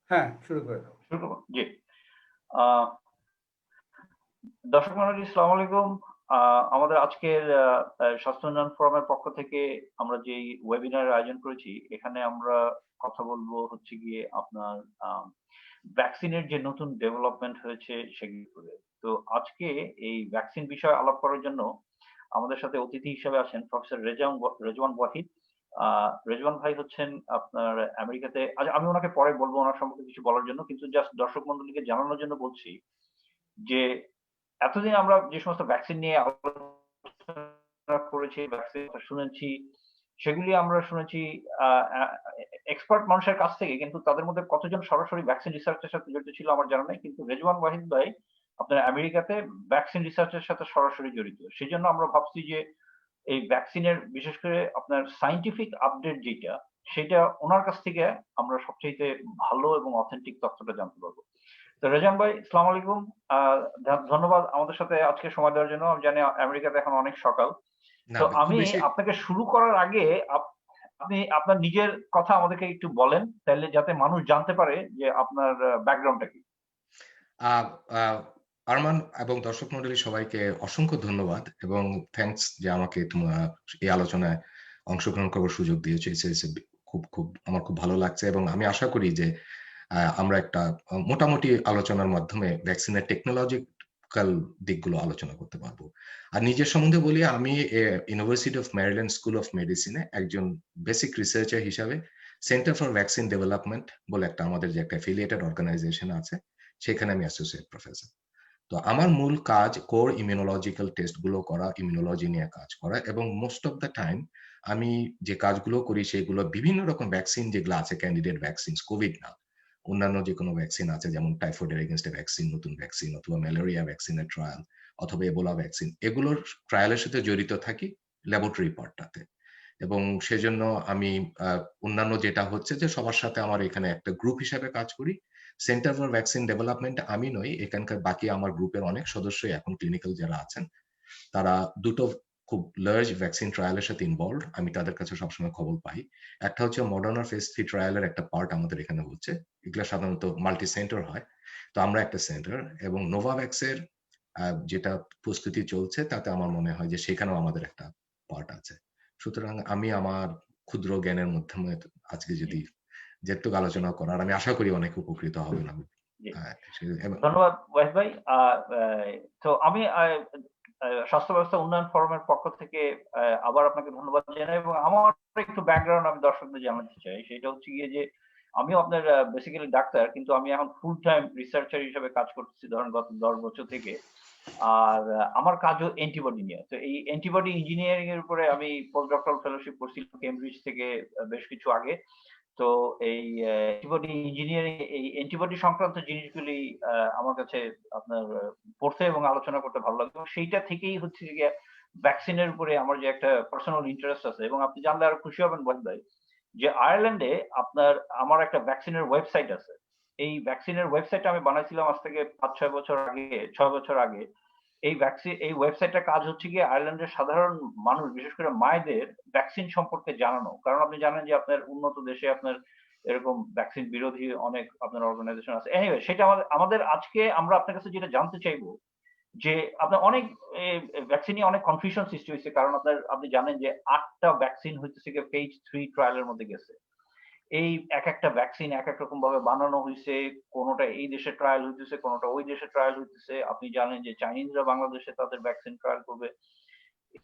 হ্যাঁ, শুরু করে দাও। শুরু করব? জি। আহ দর্শক মন্ডলী আসসালামু আলাইকুম। আমাদের আজকের স্বাস্থ্য উন্নয়ন ফোরামের পক্ষ থেকে আমরা যেই ওয়েবিনার আয়োজন করেছি, এখানে আমরা কথা বলবো হচ্ছে গিয়ে আপনার আ ভ্যাকসিনের যে নতুন ডেভেলপমেন্ট হয়েছে সেগুলো করে। তো আজকে এই ভ্যাকসিন বিষয়ে আলাপ করার জন্য আমাদের সাথে অতিথি হিসেবে আছেন প্রফেসর রেজওয়ান ওয়াহিদ। আ রেজওয়ান ভাই হচ্ছেন আপনার আমেরিকাতে আমি উনাকে পরে বলব উনার সম্পর্কে কিছু বলার জন্য। কিন্তু জাস্ট দর্শক মন্ডলীকে জানানোর জন্য বলছি যে এতদিন আমরা যে সমস্ত ভ্যাকসিন নিয়ে আলোচনা করেছি, ভ্যাকসিন কথা শুনেছি, সেগুলি আমরা শুনেছি আ আ এক্সপার্ট মানুষের কাছ থেকে। কিন্তু তাদের মধ্যে কতজন সরাসরি ভ্যাকসিন রিসার্চ এর সাথে জড়িত ছিল আমার জানা নাই। কিন্তু রেজওয়ান ওয়াহিদ ভাই আপনার আমেরিকাতে ভ্যাকসিন রিসার্চ এর সাথে সরাসরি জড়িত। সেজন্য আমরা ভাবছি যে এই ভ্যাকসিনের বিশেষ করে আপনার সায়েন্টিফিক আপডেট যেটা, সেটা উনার কাছ থেকে আমরা সবচাইতে ভালো এবং অথেন্টিক তথ্যটা জানতে পারব। তো রেজান ভাই আসসালামু আলাইকুম। আ ধন্যবাদ আমাদের সাথে আজকে সময় দেওয়ার জন্য। আমি জানি আমেরিকাতে এখন অনেক সকাল। না, তো খুব আমি বেশি। আপনাকে শুরু করার আগে আপনি আপনার নিজের কথা আমাদেরকে একটু বলেন। তাইলে যাতে মানুষ জানতে পারে যে আপনার ব্যাকগ্রাউন্ডটা কি? আ আ আরমান এবং দর্শক মণ্ডলী সবাইকে অসংখ্য ধন্যবাদ এবং থ্যাংকস যে আমাকে এই আলোচনায় অংশগ্রহণ করার সুযোগ দিয়েছো। খুব আমার খুব ভালো লাগছে এবং আমি আশা করি যে আমরা একটা মোটামুটি আলোচনার মাধ্যমে ভ্যাকসিনের টেকনোলজিক্যাল দিকগুলো আলোচনা করতে পারবো। আর নিজের সম্বন্ধে বলি, আমি university of Maryland school of মেডিসিনে একজন বেসিক রিসার্চার হিসাবে সেন্টার ফর ভ্যাকসিন ডেভেলপমেন্ট বলে আমাদের যে একটা অ্যাফিলিয়েটেড অর্গানাইজেশন আছে, সেখানে আমি অ্যাসোসিয়েট প্রফেসর। তো আমার মূল কাজ কোর ইমিউনোলজিক্যাল টেস্ট গুলো করা, ইমিউনোলজি নিয়ে কাজ করা, এবং মোস্ট অফ দ্য টাইম আমি যে কাজগুলো করি সেগুলো বিভিন্ন রকম ভ্যাকসিন যেগুলো আছে, ক্যান্ডিডেট ভ্যাকসিন, কোভিড না, অন্যান্য যে কোনো ভ্যাকসিন আছে, যেমন টাইফয়েডের এগেনস্টে ভ্যাকসিন, নতুন ভ্যাকসিন, অথবা ম্যালেরিয়া ভ্যাকসিনের ট্রায়াল, অথবা এবোলা ভ্যাকসিন, এগুলোর ট্রায়ালের সাথে জড়িত থাকি ল্যাবরেটরি পার্টটাতে। এবং সেজন্য আমি অন্যান্য যেটা হচ্ছে যে সবার সাথে আমার এখানে একটা গ্রুপ হিসাবে কাজ করি। সেন্টার ফর ভ্যাকসিন ডেভেলপমেন্ট আমি নই, এখানকার বাকি আমার গ্রুপের অনেক সদস্যই এখন ক্লিনিক্যাল যারা আছেন, তারা দুটো খুব লার্জ ভ্যাকসিন ট্রায়ালের সাথে ইনভলভ। আমি তাদের কাছে সবসময় খবর পাই। একটা হচ্ছে মডার্নার ফেজ 3 ট্রায়ালের একটা পার্ট আমাদের এখানে হচ্ছে, এগুলো সাধারণত মাল্টি সেন্টার হয়, তো আমরা একটা সেন্টার। এবং নোভাভ্যাক্সের যেটা প্রস্তুতি চলছে, তাতে আমার মনে হয় যে সেখানেও আমাদের একটা পার্ট আছে। সুতরাং আমি আমার ক্ষুদ্র জ্ঞানের মাধ্যমে আজকে জি, যদি যেটুকু জি, আলোচনা করার, আমি আশা করি অনেক উপকৃত হবেন। আমি জি। এবং ধন্যবাদ ওয়াহিদ ভাই। আ আ তো আমি স্বাস্থ্য ব্যবস্থা উন্নয়ন ফোরামের পক্ষ থেকে আবার আপনাকে ধন্যবাদ জানাই এবং আমার একটু ব্যাকগ্রাউন্ড আমি দর্শকদের জানাতে চাই। সেটা হচ্ছে গিয়ে যে আমিও আপনার বেসিক্যালি ডাক্তার, কিন্তু আমি এখন ফুল টাইম রিসার্চার হিসেবে কাজ করতেছি ধরেন গত ১০ বছর থেকে। আর আমার কাজও অ্যান্টিবডি নিয়ে। তো এই অ্যান্টিবডি ইঞ্জিনিয়ারিং এর উপরে আমি পোস্ট ডক্টরাল ফেলোশিপ করছিলাম কেমব্রিজ থেকে বেশ কিছু আগে। তো এই অ্যান্টিবডি ইঞ্জিনিয়ারিং, এই অ্যান্টিবডি সংক্রান্ত জিনিসগুলি আমার কাছে আপনার পড়তে এবং আলোচনা করতে ভালো লাগে। এবং সেইটা থেকেই হচ্ছে গিয়ে ভ্যাকসিনের উপরে আমার যে একটা পার্সোনাল ইন্টারেস্ট আছে, এবং আপনি জানলে আরো খুশি হবেন ওয়াহিদ ভাই, যে আয়ারল্যান্ডে আমার একটা ভ্যাকসিনের ওয়েবসাইট আছে। এই ভ্যাকসিনের ওয়েবসাইটটা আমি বানাইছিলাম আজ থেকে ৫-৬ বছর আগে, ৬ বছর আগে। এই ওয়েবসাইটটার কাজ হচ্ছে গিয়ে আয়ারল্যান্ডের সাধারণ মানুষ, বিশেষ করে মায়েদের ভ্যাকসিন সম্পর্কে জানানো। কারণ আপনি জানেন যে আপনার উন্নত দেশে আপনার এরকম ভ্যাকসিন বিরোধী অনেক আপনার অর্গানাইজেশন আছে। এনিওয়ে, সেটা আমাদের আজকে আমরা আপনার কাছে যেটা জানতে চাইবো যে আপনার অনেক এ ভ্যাকসিন নিয়ে অনেক কনফিউশন সৃষ্টি হইছে। কারণ আপনি জানেন যে ৮ টা ভ্যাকসিন হইতেছে গিয়ে ফেজ 3 ট্রায়াল এর মধ্যে গেছে। এই একেকটা ভ্যাকসিন একেক রকম ভাবে বানানো হইছে। কোনটা এই দেশে ট্রায়াল হইতেছে, কোনটা ওই দেশে ট্রায়াল হইতেছে। আপনি জানেন যে চাইনিজরা বাংলাদেশে তাদের ভ্যাকসিন ট্রায়াল করবে।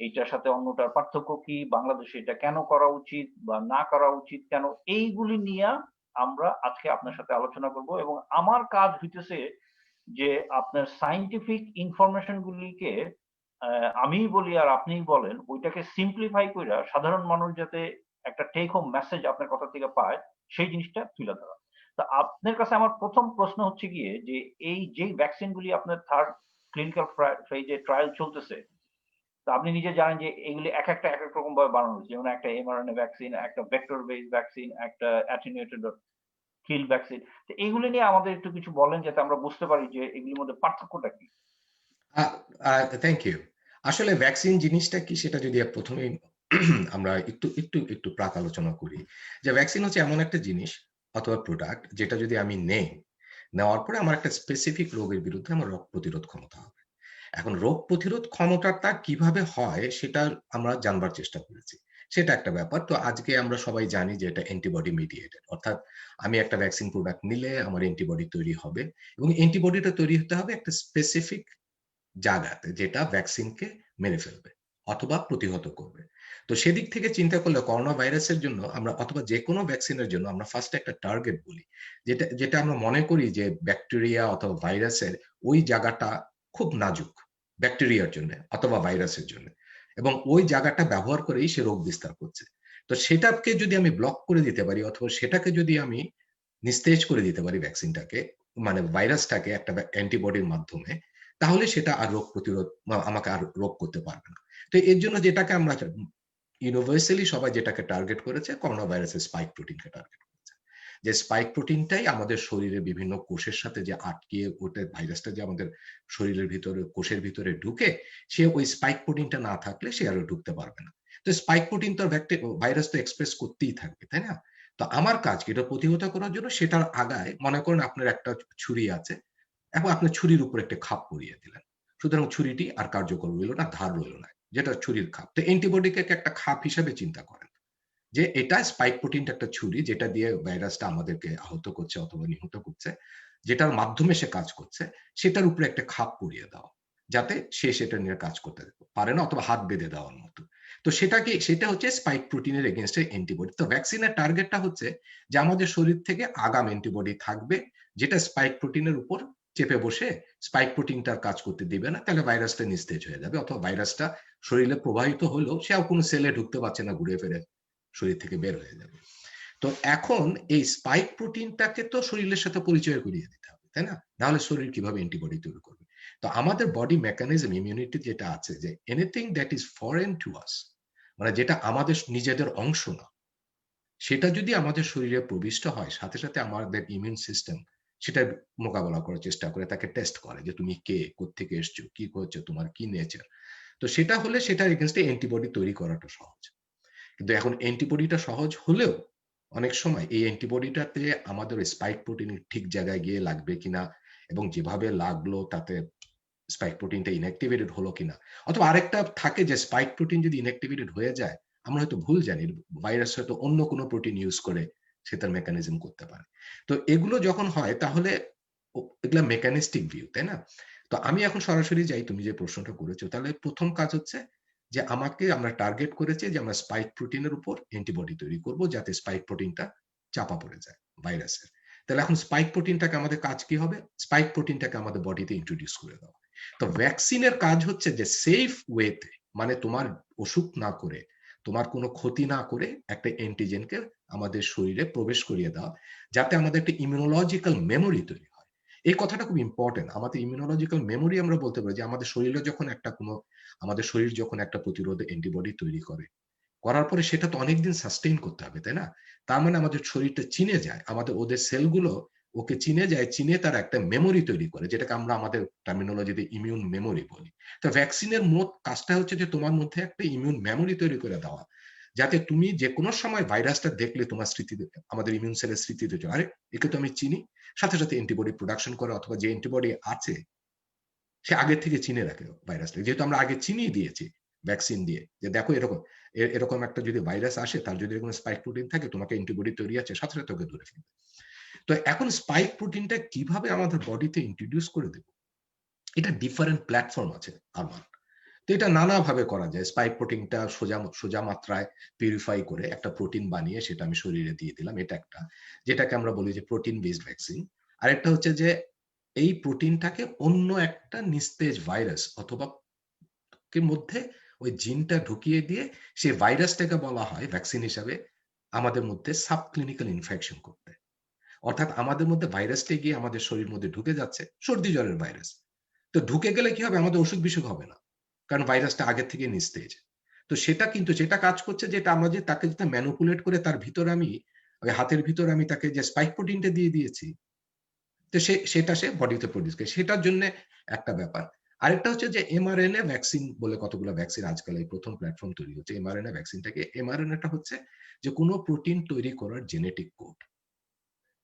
এইটার সাথে অন্যটার পার্থক্য কি? বাংলাদেশে এটা কেন করা উচিত বা না করা উচিত কেন? এইগুলি নিয়া আমরা আজকে আপনার সাথে আলোচনা করব। এবং আমার কাজ হইতেছে যে আপনার সায়েন্টিফিক ইনফরমেশন গুলিকে আমিই বলি আর আপনিই বলেন, ওইটাকে সিম্পলিফাই কইরা সাধারণ মানুষ যাতে একটা টেক হোম মেসেজ আপনার কথা থেকে পায়, সেই জিনিসটা তুলে ধরা। তো আপনার কাছে আমার ১ম প্রশ্ন হচ্ছে গিয়ে যে এই যেই ভ্যাকসিন গুলি আপনার 3rd ক্লিনিক্যাল ফেজ এ ট্রায়াল চলতেছে, তো আপনি নিজে জানেন যে এগুলি একেকটা একেক রকম ভাবে বানানো হয়েছে। যেমন একটা mRNA ভ্যাকসিন, একটা ভেক্টর বেসড ভ্যাকসিন, একটা অ্যাটেনুয়েটেড কিল ভ্যাকসিন। তো এগুলি নিয়ে আমাদের একটু কিছু বলেন যাতে আমরা বুঝতে পারি যে এগুলির মধ্যে পার্থক্যটা কি? Thank you. আসলে ভ্যাকসিন জিনিসটা কি সেটা যদি প্রথমেই আমরা একটু প্রাক আলোচনা করি, যে ভ্যাকসিন হচ্ছে এমন একটা জিনিস অথবা প্রোডাক্ট যেটা যদি আমি নেই, নেওয়ার পরে আমার একটা স্পেসিফিক রোগের বিরুদ্ধে আমার রোগ প্রতিরোধ ক্ষমতা হবে। এখন রোগ প্রতিরোধ ক্ষমতাটা কিভাবে হয় সেটা আমরা জানবার চেষ্টা করেছি। সেটা একটা ব্যাপার। তো আজকে আমরা সবাই জানি যে এটা অ্যান্টিবডি মিডিয়েটেড। অর্থাৎ আমি একটা ভ্যাকসিন প্রোডাক্ট নিলে আমার অ্যান্টিবডি তৈরি হবে এবং অ্যান্টিবডিটা তৈরি হতে হবে একটা স্পেসিফিক জায়গাতে যেটা ভ্যাকসিনকে মেরে ফেলবে অথবা প্রতিহত করবে। তো সেদিক থেকে চিন্তা করলে করোনা ভাইরাসের জন্য আমরা অথবা যে কোনো ভ্যাকসিনের জন্য আমরা ফার্স্ট একটা টার্গেট বলি, যেটা যেটা আমরা মনে করি যে ব্যাকটেরিয়া অথবা ভাইরাসের ওই জায়গাটা খুব নাজুক ব্যাকটেরিয়ার জন্য অথবা ভাইরাসের জন্য, এবং ওই জায়গাটা ব্যবহার করেই সে রোগ বিস্তার করছে। তো সেটাকে যদি আমি ব্লক করে দিতে পারি অথবা সেটাকে যদি আমি নিস্তেজ করে দিতে পারি ভ্যাকসিনটাকে, মানে ভাইরাসটাকে একটা অ্যান্টিবডির মাধ্যমে, তাহলে সেটা আর রোগ প্রতিরোধ আমাকে আর রোগ করতে পারবে না। তো এর জন্য যেটাকে আমরা ইউনিভার্সালি সবাই যেটাকে টার্গেট করেছে, করোনা ভাইরাসের স্পাইক প্রোটিনকে টার্গেট করেছে। যে স্পাইক প্রোটিনটাই আমাদের শরীরে বিভিন্ন কোষের সাথে যে আটকিয়ে ওটা ভাইরাসটা যে আমাদের শরীরের ভিতরে কোষের ভিতরে ঢুকে, সে ওই স্পাইক প্রোটিনটা না থাকলে সে আরো ঢুকতে পারবে না। তো স্পাইক প্রোটিন তো ভাইরাস তো এক্সপ্রেস করতেই থাকবে, তাই না? তো আমার কাজ কি এটা প্রতিহত করার জন্য, সেটার আগায় মনে করেন আপনার একটা ছুরি আছে এবং আপনার ছুরির উপর একটা খাপ পরিয়ে দিলেন। সুতরাং ছুরিটি আর কার্যকর রইল না, ধার রইল না, যেটা ছুরির খাপ। তো অ্যান্টিবডিকে একটা খাপ হিসাবে চিন্তা করেন যে এটা স্পাইক প্রোটিনটা একটা ছুরি যেটা দিয়ে ভাইরাসটা আমাদেরকে আহত করছে অথবা নিহত করছে, যেটার মাধ্যমে সে কাজ করছে, সেটার উপরে একটা খাপ পরিয়ে দাও যাতে সে সেটা নিয়ে কাজ করতে পারে না, অথবা হাত বেঁধে দেওয়ার মতো। তো সেটা হচ্ছে স্পাইক প্রোটিনের এগেনস্টে অ্যান্টিবডি। তো ভ্যাকসিনের টার্গেটটা হচ্ছে যে আমাদের শরীর থেকে আগাম অ্যান্টিবডি থাকবে যেটা স্পাইক প্রোটিনের উপর চেপে বসে স্পাইক প্রোটিনটার কাজ করতে দিবে না, তাহলে ভাইরাসটা নিস্তেজ হয়ে যাবে, অথবা ভাইরাসটা শরীরে প্রবাহিত হলেও সেও কোনো সেলে ঢুকতে পারছে না, ঘুরে ফিরে শরীর থেকে বের হয়ে যাবে। তো এখন এই স্পাইক প্রোটিনটাকে তো শরীরের সাথে পরিচয় করিয়ে দিতে হবে, তাই না? নাহলে শরীর কিভাবে অ্যান্টিবডি তৈরি করবে? তো আমাদের বডি মেকানিজম ইমিউনিটি যেটা আছে, যে anything that is foreign to us, মানে যেটা আমাদের নিজেদের অংশ না, সেটা যদি আমাদের শরীরে প্রবিষ্ট হয়, সাথে সাথে আমাদের ইমিউন সিস্টেম সেটা মোকাবেলা করার চেষ্টা করে, তাকে টেস্ট করে যে তুমি কে, কোত্থেকে এসছো, কি করছো, তোমার কি নেচার। তো সেটা হলে সেটার এগেনস্টে অ্যান্টিবডি তৈরি করাটা সহজ। কিন্তু এখন অ্যান্টিবডিটা সহজ হলেও অনেক সময় এই অ্যান্টিবডিটাতে আমাদের স্পাইক প্রোটিন ঠিক জায়গায় গিয়ে লাগবে কিনা, এবং যেভাবে লাগলো তাতে স্পাইক প্রোটিনটা ইনঅ্যাক্টিভেটেড হলো কিনা, অথবা আরেকটা থাকে যে স্পাইক প্রোটিন যদি ইনঅ্যাক্টিভেটেড হয়ে যায়, আমরা হয়তো ভুল জানি, ভাইরাস হয়তো অন্য কোনো প্রোটিন ইউজ করে সে তার মেকানিজম করতে পারে। তো এগুলো যখন হয় তাহলে এগুলা মেকানিস্টিক ভিউ, তাই না? তো আমি এখন সরাসরি যাই, তুমি যে প্রশ্নটা করেছো, তাহলে প্রথম কাজ হচ্ছে যে আমরা টার্গেট করেছি যে আমরা স্পাইক প্রোটিনের উপর অ্যান্টিবডি তৈরি করব যাতে স্পাইক প্রোটিনটা চাপা পড়ে যায় ভাইরাসের। তাহলে এখন স্পাইক প্রোটিনটাকে আমাদের কাজ কি হবে? স্পাইক প্রোটিনটাকে আমাদের বডিতে ইন্ট্রোডিউস করে দেওয়া। তো ভ্যাকসিনের কাজ হচ্ছে যে সেফ ওয়েতে, মানে তোমার অসুখ না করে, তোমার কোনো ক্ষতি না করে একটা অ্যান্টিজেনকে আমাদের শরীরে প্রবেশ করিয়ে দেওয়া, যাতে আমাদের একটা ইমিউনোলজিক্যাল মেমোরি তৈরি হয়। এই কথাটা খুব ইম্পর্টেন্ট। আমাদের ইমিউনোলজিক্যাল মেমোরি আমরা বলতে পারি যে আমাদের শরীর যখন একটা প্রতিরোধ অ্যান্টিবডি তৈরি করে, করার পরে সেটা তো অনেকদিন সাস্টেইন করতে হবে, তাই না? তার মানে আমাদের শরীরটা চিনে যায়, আমাদের ওদের সেলগুলো ওকে চিনে যায়, চিনে তার একটা মেমোরি তৈরি করে, যেটাকে আমরা আমাদের টার্মিনোলজিতে ইমিউন মেমোরি বলি। তো ভ্যাকসিনের মোট কাজটা হচ্ছে যে তোমার মধ্যে একটা ইমিউন মেমোরি তৈরি করে দেওয়া, যাতে তুমি যে কোনো সময় ভাইরাসটা দেখলে তোমার স্মৃতিতে, আমাদের ইমিউন সেলের স্মৃতিতে চলে, আরে একে তো আমি চিনি, সাথে সাথে অ্যান্টিবডি প্রোডাকশন করে, অথবা যে অ্যান্টিবডি আছে সে আগে থেকে চিনে রাখে ভাইরাসটা, যেহেতু আমরা আগে চিনিয়ে দিয়েছি ভ্যাকসিন দিয়ে, যে দেখো এরকম এরকম একটা যদি ভাইরাস আসে, তার যদি এরকম স্পাইক প্রোটিন থাকে, তোমাকে অ্যান্টিবডি তৈরি আছে, সাথে সাথে ওকে ধরে ফেলবে। তো এখন স্পাইক প্রোটিনটা কিভাবে আমাদের বডিতে ইন্ট্রোডিউস করে দেব, এটা ডিফারেন্ট প্ল্যাটফর্ম আছে আমার। তো এটা নানাভাবে করা যায়। স্পাইক প্রোটিনটা সোজা সোজা মাত্রায় পিউরিফাই করে একটা প্রোটিন বানিয়ে সেটা আমি শরীরে দিয়ে দিলাম, এটা একটা, যেটাকে আমরা বলি যে প্রোটিন বেসড ভ্যাকসিন। আরেকটা হচ্ছে যে এই প্রোটিনটাকে অন্য একটা নিস্তেজ ভাইরাস অথবা মধ্যে ওই জিনটা ঢুকিয়ে দিয়ে সেই ভাইরাসটাকে বলা হয় ভ্যাকসিন হিসাবে আমাদের মধ্যে সাবক্লিনিক্যাল ইনফেকশন করতে। অর্থাৎ আমাদের মধ্যে ভাইরাসটা গিয়ে আমাদের শরীরের মধ্যে ঢুকে যাচ্ছে, সর্দি জ্বরের ভাইরাস। তো ঢুকে গেলে কি হবে? আমাদের অসুখ বিসুখ হবে না, কারণ ভাইরাসটা আগের থেকে নিস্তেজ। তো সেটা কিন্তু যেটা কাজ করছে, যেটা আমরা যে তাকে যেটা ম্যানুপুলেট করে তার ভিতরে আমি, ওই হাতের ভিতরে আমি তাকে যে স্পাইক প্রোটিনটা দিয়ে দিয়েছি, তো সেটা সে বডিতে প্রডিউস করে, সেটার জন্য একটা ব্যাপার। আরেকটা হচ্ছে যে এমআরএনএ ভ্যাকসিন বলে কতগুলো ভ্যাকসিন আজকাল এই প্রথম প্ল্যাটফর্ম তৈরি হচ্ছে এমআরএনএ ভ্যাকসিনটাকে। এমআরএনএটা হচ্ছে যে কোনো প্রোটিন তৈরি করার জেনেটিক কোড।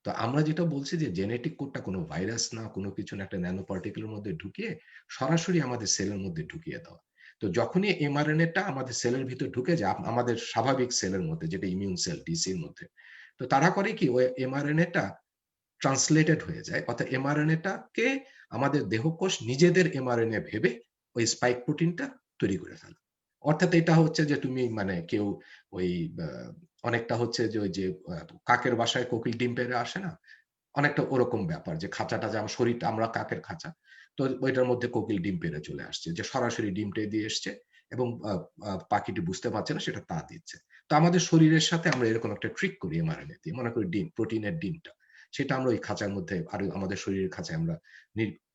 তো আমরা যেটা বলছি যে জেনেটিক কোডটা কোনো ভাইরাস না, কোনো কিছু না, একটা ন্যানো পার্টিকেলের মধ্যে ঢুকিয়ে সরাসরি আমাদের সেলের মধ্যে ঢুকিয়ে দেওয়া। তো যখনই এমআরএনএটা আমাদের সেলের ভিতর ঢুকে যায়, আমাদের স্বাভাবিক সেলের মধ্যে, যেটা ইমিউন সেল, ডিসির মধ্যে, তো তারা করে কি ওই এমআরএনএটা ট্রান্সলেটেড হয়ে যায়, অর্থাৎ এমআরএনএটাকে আমাদের দেহকোষ নিজেদের এমআরএনএ ভেবে ওই স্পাইক প্রোটিনটা তৈরি করে ফেলে। অর্থাৎ এটা হচ্ছে যে তুমি মানে কেউ ওই অনেকটা হচ্ছে যে ওই যে কাকের বাসায় কোকিল ডিম পেড়ে আসে না, অনেকটা ওরকম ব্যাপার যে খাঁচাটা, যে আমার শরীরটা, আমরা কাকের খাঁচা, তো ওইটার মধ্যে কোকিল ডিম পেড়ে চলে আসছে, যে সরাসরি ডিমটা দিয়ে এসছে এবং পাখিটি বুঝতে পারছে না, সেটা তা দিচ্ছে। তো আমাদের শরীরের সাথে আমরা এরকম একটা ট্রিক করি এমআরএনএ দিয়ে, মনে করি ডিম, প্রোটিনের ডিমটা, সেটা আমরা ওই খাঁচার মধ্যে আর আমাদের শরীরের খাঁচায় আমরা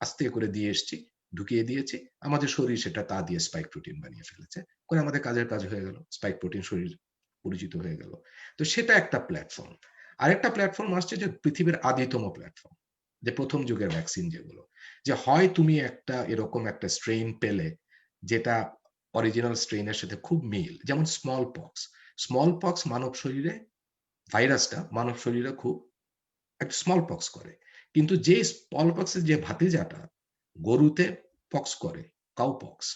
আস্তে করে দিয়ে এসছি, ঢুকিয়ে দিয়েছি, আমাদের শরীর সেটা তা দিয়ে স্পাইক প্রোটিন বানিয়ে ফেলেছে, করে আমাদের কাজের কাজ হয়ে গেল, স্পাইক প্রোটিন শরীর পরিচিত হয়ে গেল। তো সেটা একটা প্ল্যাটফর্ম। আরেকটা প্ল্যাটফর্ম আসছে যে পৃথিবীর আদিতম প্ল্যাটফর্ম, যে প্রথম যুগের ভ্যাকসিন যেগুলো, যে হয় তুমি একটা এরকম একটা স্ট্রেইন পেলে যেটা অরিজিনাল স্ট্রেইনের সাথে খুব মিল, যেমন স্মল পক্স। স্মল পক্স মানব শরীরে, ভাইরাসটা মানব শরীরে খুব একটা স্মল পক্স করে, কিন্তু যে স্মল পক্সের যে ভাতিজাটা গরুতে পক্স করে, কাউ পক্স,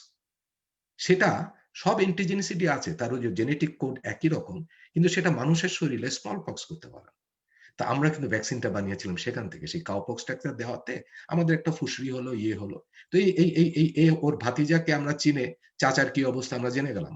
সেটা সব ইন্টিজেনিসিটি আছে, তার ওই যে জেনেটিক কোড একই রকম, কিন্তু সেটা মানুষের শরীরে স্মল পক্স করতে পারে। তা আমরা কিন্তু ভ্যাকসিনটা বানিয়েছিলাম সেখান থেকে, সেই কাউপক্সটা দেওয়াতে আমাদের একটা ফুসরি হলো, ইয়ে হলো। তো এই ওর ভাতিজাকে আমরা চিনে চাচার কি অবস্থা আমরা জেনে গেলাম,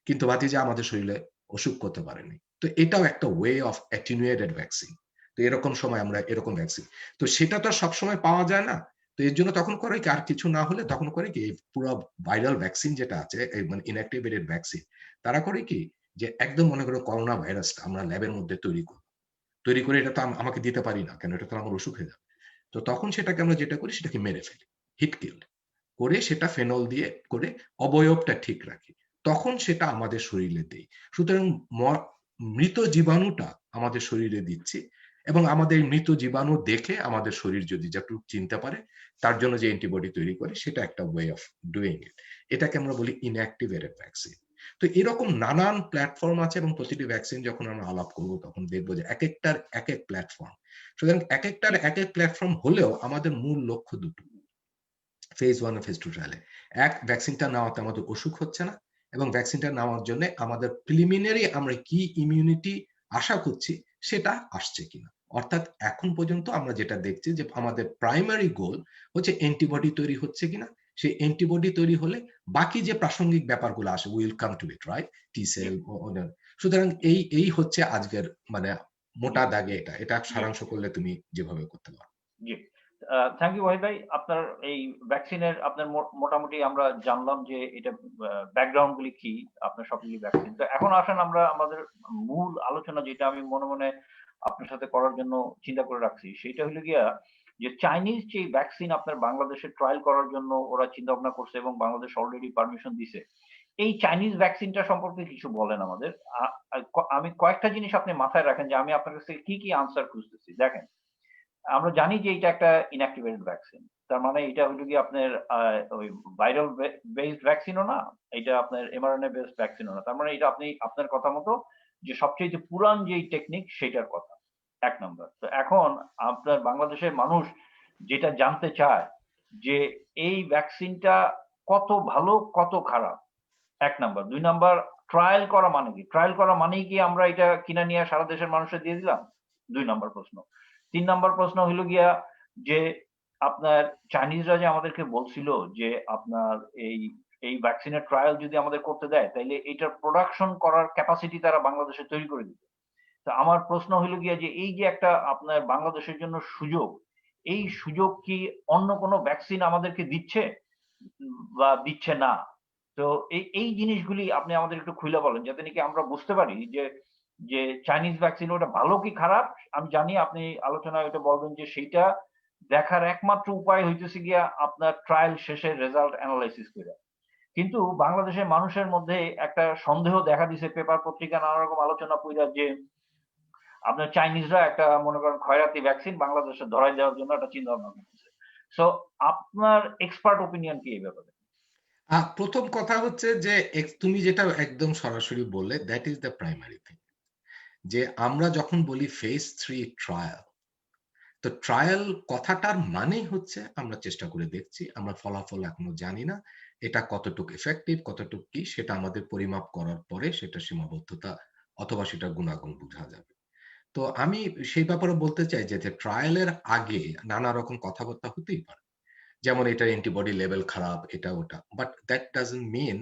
কিন্তু ভাতিজা আমাদের শরীরে অসুখ করতে পারেনি। তো এটাও একটা ওয়ে অফ অ্যাটিনুয়েটেড ভ্যাকসিন। তো এরকম সময় আমরা এরকম ভ্যাকসিন, তো সেটা তো সব সময় পাওয়া যায় না। তো এর জন্য তখন করে কি, আর কিছু না হলে তখন করে কি, পুরো ভাইরাল ভ্যাকসিন যেটা আছে, মানে ইনঅ্যাক্টিভেটেড ভ্যাকসিন, তারা করে কি যে একদম মনে করো করোনা ভাইরাসটা আমরা ল্যাবের মধ্যে তৈরি করে এটা তো আমাকে দিতে পারি না, কেন এটা তো আমার অসুখ হয়ে যাবে। তো তখন সেটাকে আমরা যেটা করি, সেটাকে মেরে ফেলি, হিট কিল্ড করে, সেটা ফেনল দিয়ে করে অবয়বটা ঠিক রাখি, তখন সেটা আমাদের শরীরে দেই। সুতরাং মৃত জীবাণুটা আমাদের শরীরে দিচ্ছি, এবং আমাদের মৃত জীবাণু দেখে আমাদের শরীর যদি যতটুকু চিনতে পারে, তার জন্য যে অ্যান্টিবডি তৈরি করে, সেটা একটা ওয়ে অফ ডুইং ইট। এটাকে আমরা বলি ইনঅ্যাক্টিভেটেড ভ্যাকসিন। তো এরকম নানান প্ল্যাটফর্ম আছে, এবং প্রতিটি ভ্যাকসিন যখন আমরা আলাপ করব তখন দেখবো যে এক একটার এক এক প্ল্যাটফর্ম। সুতরাং এক একটার এক এক প্ল্যাটফর্ম হলেও আমাদের মূল লক্ষ্য দুটো, ফেজ 1 ও ফেজ 2 ট্রায়ালে। এক, ভ্যাকসিনটা নেওয়াতে আমাদের অসুখ হচ্ছে না, এবং ভ্যাকসিনটা নেওয়ার জন্য আমাদের প্রিলিমিনারি আমরা কি ইমিউনিটি আশা করছি সেটা আসছে কিনা। অর্থাৎ এখন পর্যন্ত আমরা যেটা দেখছি যে আমাদের প্রাইমারি গোল হচ্ছে অ্যান্টিবডি তৈরি হচ্ছে কিনা, সেই অ্যান্টিবডি তৈরি হলে বাকি যে প্রাসঙ্গিক ব্যাপারগুলো আসে, will come to it, right, T cell. সুতরাং এই হচ্ছে আজকের মানে মোটা দাগে এটা এটা সারাংশ করলে তুমি যেভাবে করতে পারো। জি। থ্যাংক ইউ ওয়াহিদ ভাই। আপনার এই ভ্যাকসিনের আপনার মোটামুটি আমরা জানলাম যে এটা ব্যাকগ্রাউন্ড গুলি কি, আপনার সবগুলি ভ্যাকসিন। তো এখন আসেন আমরা আমাদের মূল আলোচনা, যেটা আমি মনে, মনে আপনার সাথে করার জন্য চিন্তা করে রাখছি। সেটা হলো গিয়া যে চাইনিজ যে ভ্যাকসিন আপনার বাংলাদেশে ট্রায়াল করার জন্য ওরা চিন্তা ভাবনা করছে এবং বাংলাদেশ অলরেডি পারমিশন দিছে। এই চাইনিজ ভ্যাকসিনটা সম্পর্কে কিছু বলেন আমাদের। আ আ আমি কয়েকটা জিনিস আপনি মাথায় রাখেন যে আমি আপনার কাছ থেকে কি আনসার খুঁজতেছি। দেখেন, আমরা জানি যে এটা একটা ইনঅ্যাক্টিভেটেড ভ্যাকসিন। তার মানে এটা হলো গিয়ে আপনার ওই ভাইরাল বেসড ভ্যাকসিনও না, এটা আপনার mRNA বেসড ভ্যাকসিনও না। তার মানে এটা আপনি আপনার কথা মতো যে সবচাইতে পুরান যেই টেকনিক সেটার কথা। ১ নাম্বার। তো এখন আপনার বাংলাদেশের মানুষ যেটা জানতে চায় যে এই ভ্যাকসিনটা কত ভালো, কত খারাপ? ১ নাম্বার। ২ নাম্বার, ট্রায়াল করা মানে কি? ট্রায়াল করা মানেই কি আমরা এটা কিনে নিয়ে সারা দেশের মানুষকে দিয়ে দিলাম? ২ নাম্বার প্রশ্ন। ৩ নাম্বার প্রশ্ন হইলো গিয়া যে আপনার চাইনিজরা যে আমাদেরকে বলছিল যে আপনার এই ভ্যাকসিনের ট্রায়াল যদি আমাদের করতে দেয়, তাইলে এটার প্রোডাকশন করার ক্যাপাসিটি তারা বাংলাদেশে তৈরি করে দিবে। তো আমার প্রশ্ন হইলো গিয়া যে এই যে একটা আপনার বাংলাদেশের জন্য সুযোগ, এই সুযোগ কি অন্য কোনো ভ্যাকসিন আমাদেরকে দিচ্ছে বা দিচ্ছে না? তো এই জিনিসগুলি আপনি আমাদের একটু খুইলা বলেন, যাতে নাকি আমরা বুঝতে পারি যে চাইনিজ ভ্যাকসিন ওটা ভালো কি খারাপ? আমি জানি আপনি আলোচনায় ওইটা বলবেন যে সেইটা দেখার একমাত্র উপায় হইতেছে গিয়া আপনার ট্রায়াল শেষে রেজাল্ট এনালাইসিস কইরা। কিন্তু বাংলাদেশের মানুষের মধ্যে একটা সন্দেহ দেখা দিছে, পেপার পত্রিকা নানা রকম আলোচনা পইড়া, যে আপনার চাইনিজরা একটা মনে করেন খয়রাতি ভ্যাকসিন বাংলাদেশে ধরায় দেওয়ার জন্য একটা চিন্তা ভাবনা করতেছে। সো আপনার এক্সপার্ট ওপিনিয়ন কি এই ব্যাপারে? প্রথম কথা হচ্ছে যে তুমি যেটা একদম সরাসরি বললে, that is the primary thing, যে আমরা যখন বলি ফেজ 3 ট্রায়াল, তো ট্রায়াল কথাটার মানেই হচ্ছে আমরা চেষ্টা করে দেখছি, আমরা ফলাফল এখনো জানি না। এটা কতটুকু ইফেক্টিভ, কতটুকু কি সেটা আমাদের পরিমাপ করার পরে সেটা সীমাবদ্ধতা অথবা সেটার গুণাগুণ বোঝা যাবে। তো আমি সেই ব্যাপারে বলতে চাই যে ট্রায়ালের আগে নানা রকম কথাবার্তা হতেই পারে। যেমন এটার অ্যান্টিবডি লেভেল খারাপ, এটা ওটা। বাট দ্যাট ডাজন্ট মিন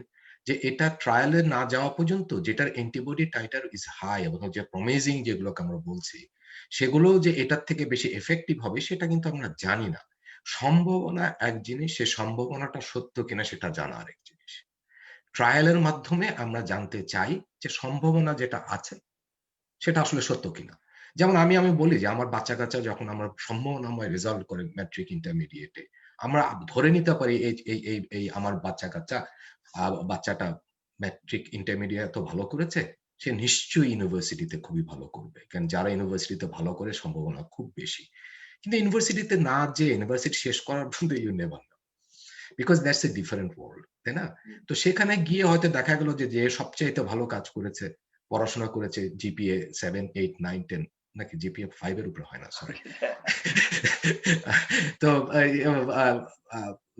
যে এটা ট্রায়ালে না যাওয়া পর্যন্ত যেটার অ্যান্টিবডি টাইটার ইজ হাই এবং যে প্রমিজিং যেগুলোকে আমরা বলছি, সেগুলো যে এটার থেকে বেশি এফেক্টিভ হবে সেটা কিন্তু আমরা জানি না। সম্ভাবনা এক জিনিস, সে সম্ভাবনাটা সত্য কিনা সেটা জানা আরেক জিনিস। ট্রায়ালের মাধ্যমে আমরা জানতে চাই যে সম্ভাবনা যেটা আছে সেটা আসলে সত্য কিনা। যেমন আমি বলি যে আমার বাচ্চা-কাচ্চা যখন আমার সম্ভাবনাময় রেজাল্ট করে ম্যাট্রিক ইন্টারমিডিয়েটে, আমরা ধরে নিতে পারি এই আমার বাচ্চাটা ম্যাট্রিক ইন্টারমিডিয়েট এত ভালো করেছে, সে নিশ্চয়ই ইউনিভার্সিটিতে খুবই ভালো করবে। কারণ যারা ইউনিভার্সিটিতে ভালো করে সম্ভাবনা খুব বেশি। কিন্তু ইউনিভার্সিটিতে না যেয়ে ইউনিভার্সিটি শেষ করার পর্যন্ত you never know. Because that's a different world, তাই না? তো সেখানে গিয়ে হয়তো দেখা গেল যে সবচাইতে ভালো কাজ করেছে, পড়াশোনা করেছে জিপিএ 7, 8, 9, 10 নাকি জিপিএ 5 এর উপরে হয় না, সরি। তো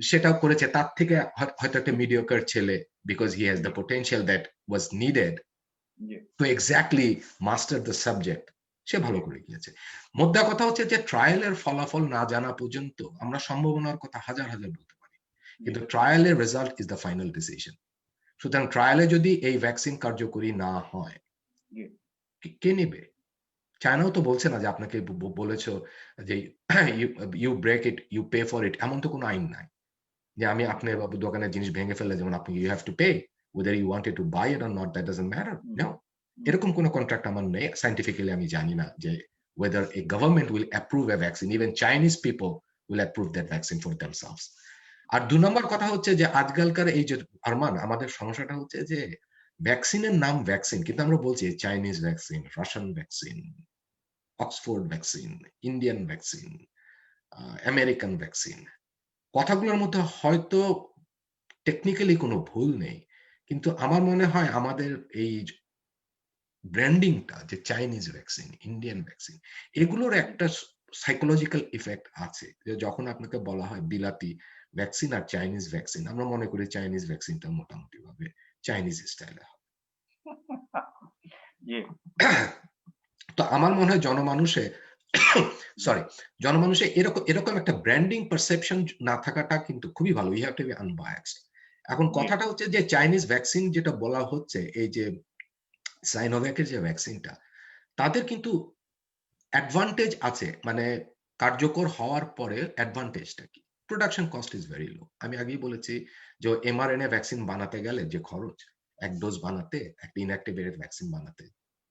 সেটাও করেছে, তার থেকে হয়তো একটা মিডিওকার ছেলে, because he has the potential that was needed to exactly master the subject, সে ভালো করে গিয়েছে। মোদ্দা কথা হচ্ছে যে ট্রায়ালের ফলাফল না জানা পর্যন্ত আমরা সম্ভাবনার কথা হাজার হাজার বলতে পারি, কিন্তু ট্রায়ালের result is the final decision. সুতরাং ট্রায়ালে যদি এই ভ্যাকসিন কার্যকরী না হয়, কে নেবে? চায়নাও তো বলছে না যে আপনাকে বলেছো যে you break it you pay for it, এমন তো কোনো আইন নাই যে আমি আপনার দোকানের জিনিস ভেঙে ফেললে যেমন আপনি you have to pay, whether you wanted to buy it or not, that doesn't matter. No, এরকম কোনো কন্ট্রাক্ট আমার নেই। সাইন্টিফিক্যালি আমি জানি না যে whether a government will approve a vaccine, even Chinese people will approve that vaccine for themselves. আর ২ নম্বর কথা হচ্ছে যে আজকালকার এই যে আরমান, আমাদের সমস্যাটা হচ্ছে যে ভ্যাকসিনের নাম ভ্যাকসিন, কিন্তু আমরা বলছি Chinese vaccine, Russian vaccine, Oxford vaccine, Indian vaccine, American vaccine. কথাগুলোর মধ্যে হয়তো টেকনিক্যালি কোনো ভুল নেই, কিন্তু আমার মনে হয় আমাদের এই ব্র্যান্ডিংটা যে চাইনিজ ভ্যাকসিন, ইন্ডিয়ান ভ্যাকসিন, এগুলোর একটা সাইকোলজিক্যাল ইফেক্ট আছে। যে যখন আপনাকে বলা হয় বিলাতি ভ্যাকসিন আর চাইনিজ ভ্যাকসিন, আমরা মনে করি চাইনিজ ভ্যাকসিনটা মোটামুটি ভাবে চাইনিজ স্টাইলে হবে। তো আমার মনে হয় জনমানুষে এরকম একটা ব্র্যান্ডিং পারসেপশন না থাকাটা কিন্তু খুবই ভালো। You have to be unbiased. এখন কথাটা হচ্ছে যে চাইনিজ ভ্যাকসিন যেটা বলা হচ্ছে, এই যে সাইনোভ্যাকের যে ভ্যাকসিনটা, তাদের কিন্তু অ্যাডভান্টেজ আছে, মানে কার্যকর হওয়ার পরে অ্যাডভান্টেজটা কি? Production cost is very low. আমি আগেই বলেছি যে mRNA ভ্যাকসিন বানাতে গেলে যে খরচ, এক ডোজ বানাতে, একটা ইনঅ্যাক্টিভেটেড ভ্যাকসিন বানাতে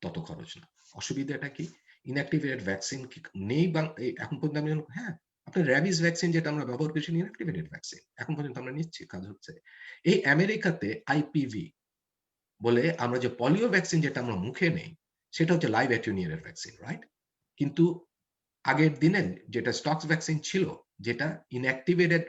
তত খরচ না। অসুবিধাটা কি? ইনঅ্যাক্টিভেটেড ভ্যাকসিন নেই এখন পর্যন্ত আমি হ্যাঁ, আপনার র্যাবিস ভ্যাকসিন যেটা আমরা ব্যবহার করছি ইনঅ্যাক্টিভেটেড ভ্যাকসিন, এখন পর্যন্ত আমরা নিচ্ছি, কাজ হচ্ছে। এই আমেরিকাতে আইপিভি বলে আমরা যে পলিও ভ্যাকসিন যেটা আমরা মুখে নেই, সেটা হচ্ছে লাইভ অ্যাটেনুয়েটেড ভ্যাকসিন, রাইট? কিন্তু আগের দিনে যেটা স্টক্স ভ্যাকসিন ছিল, যেটা ইনঅ্যাক্টিভেটেড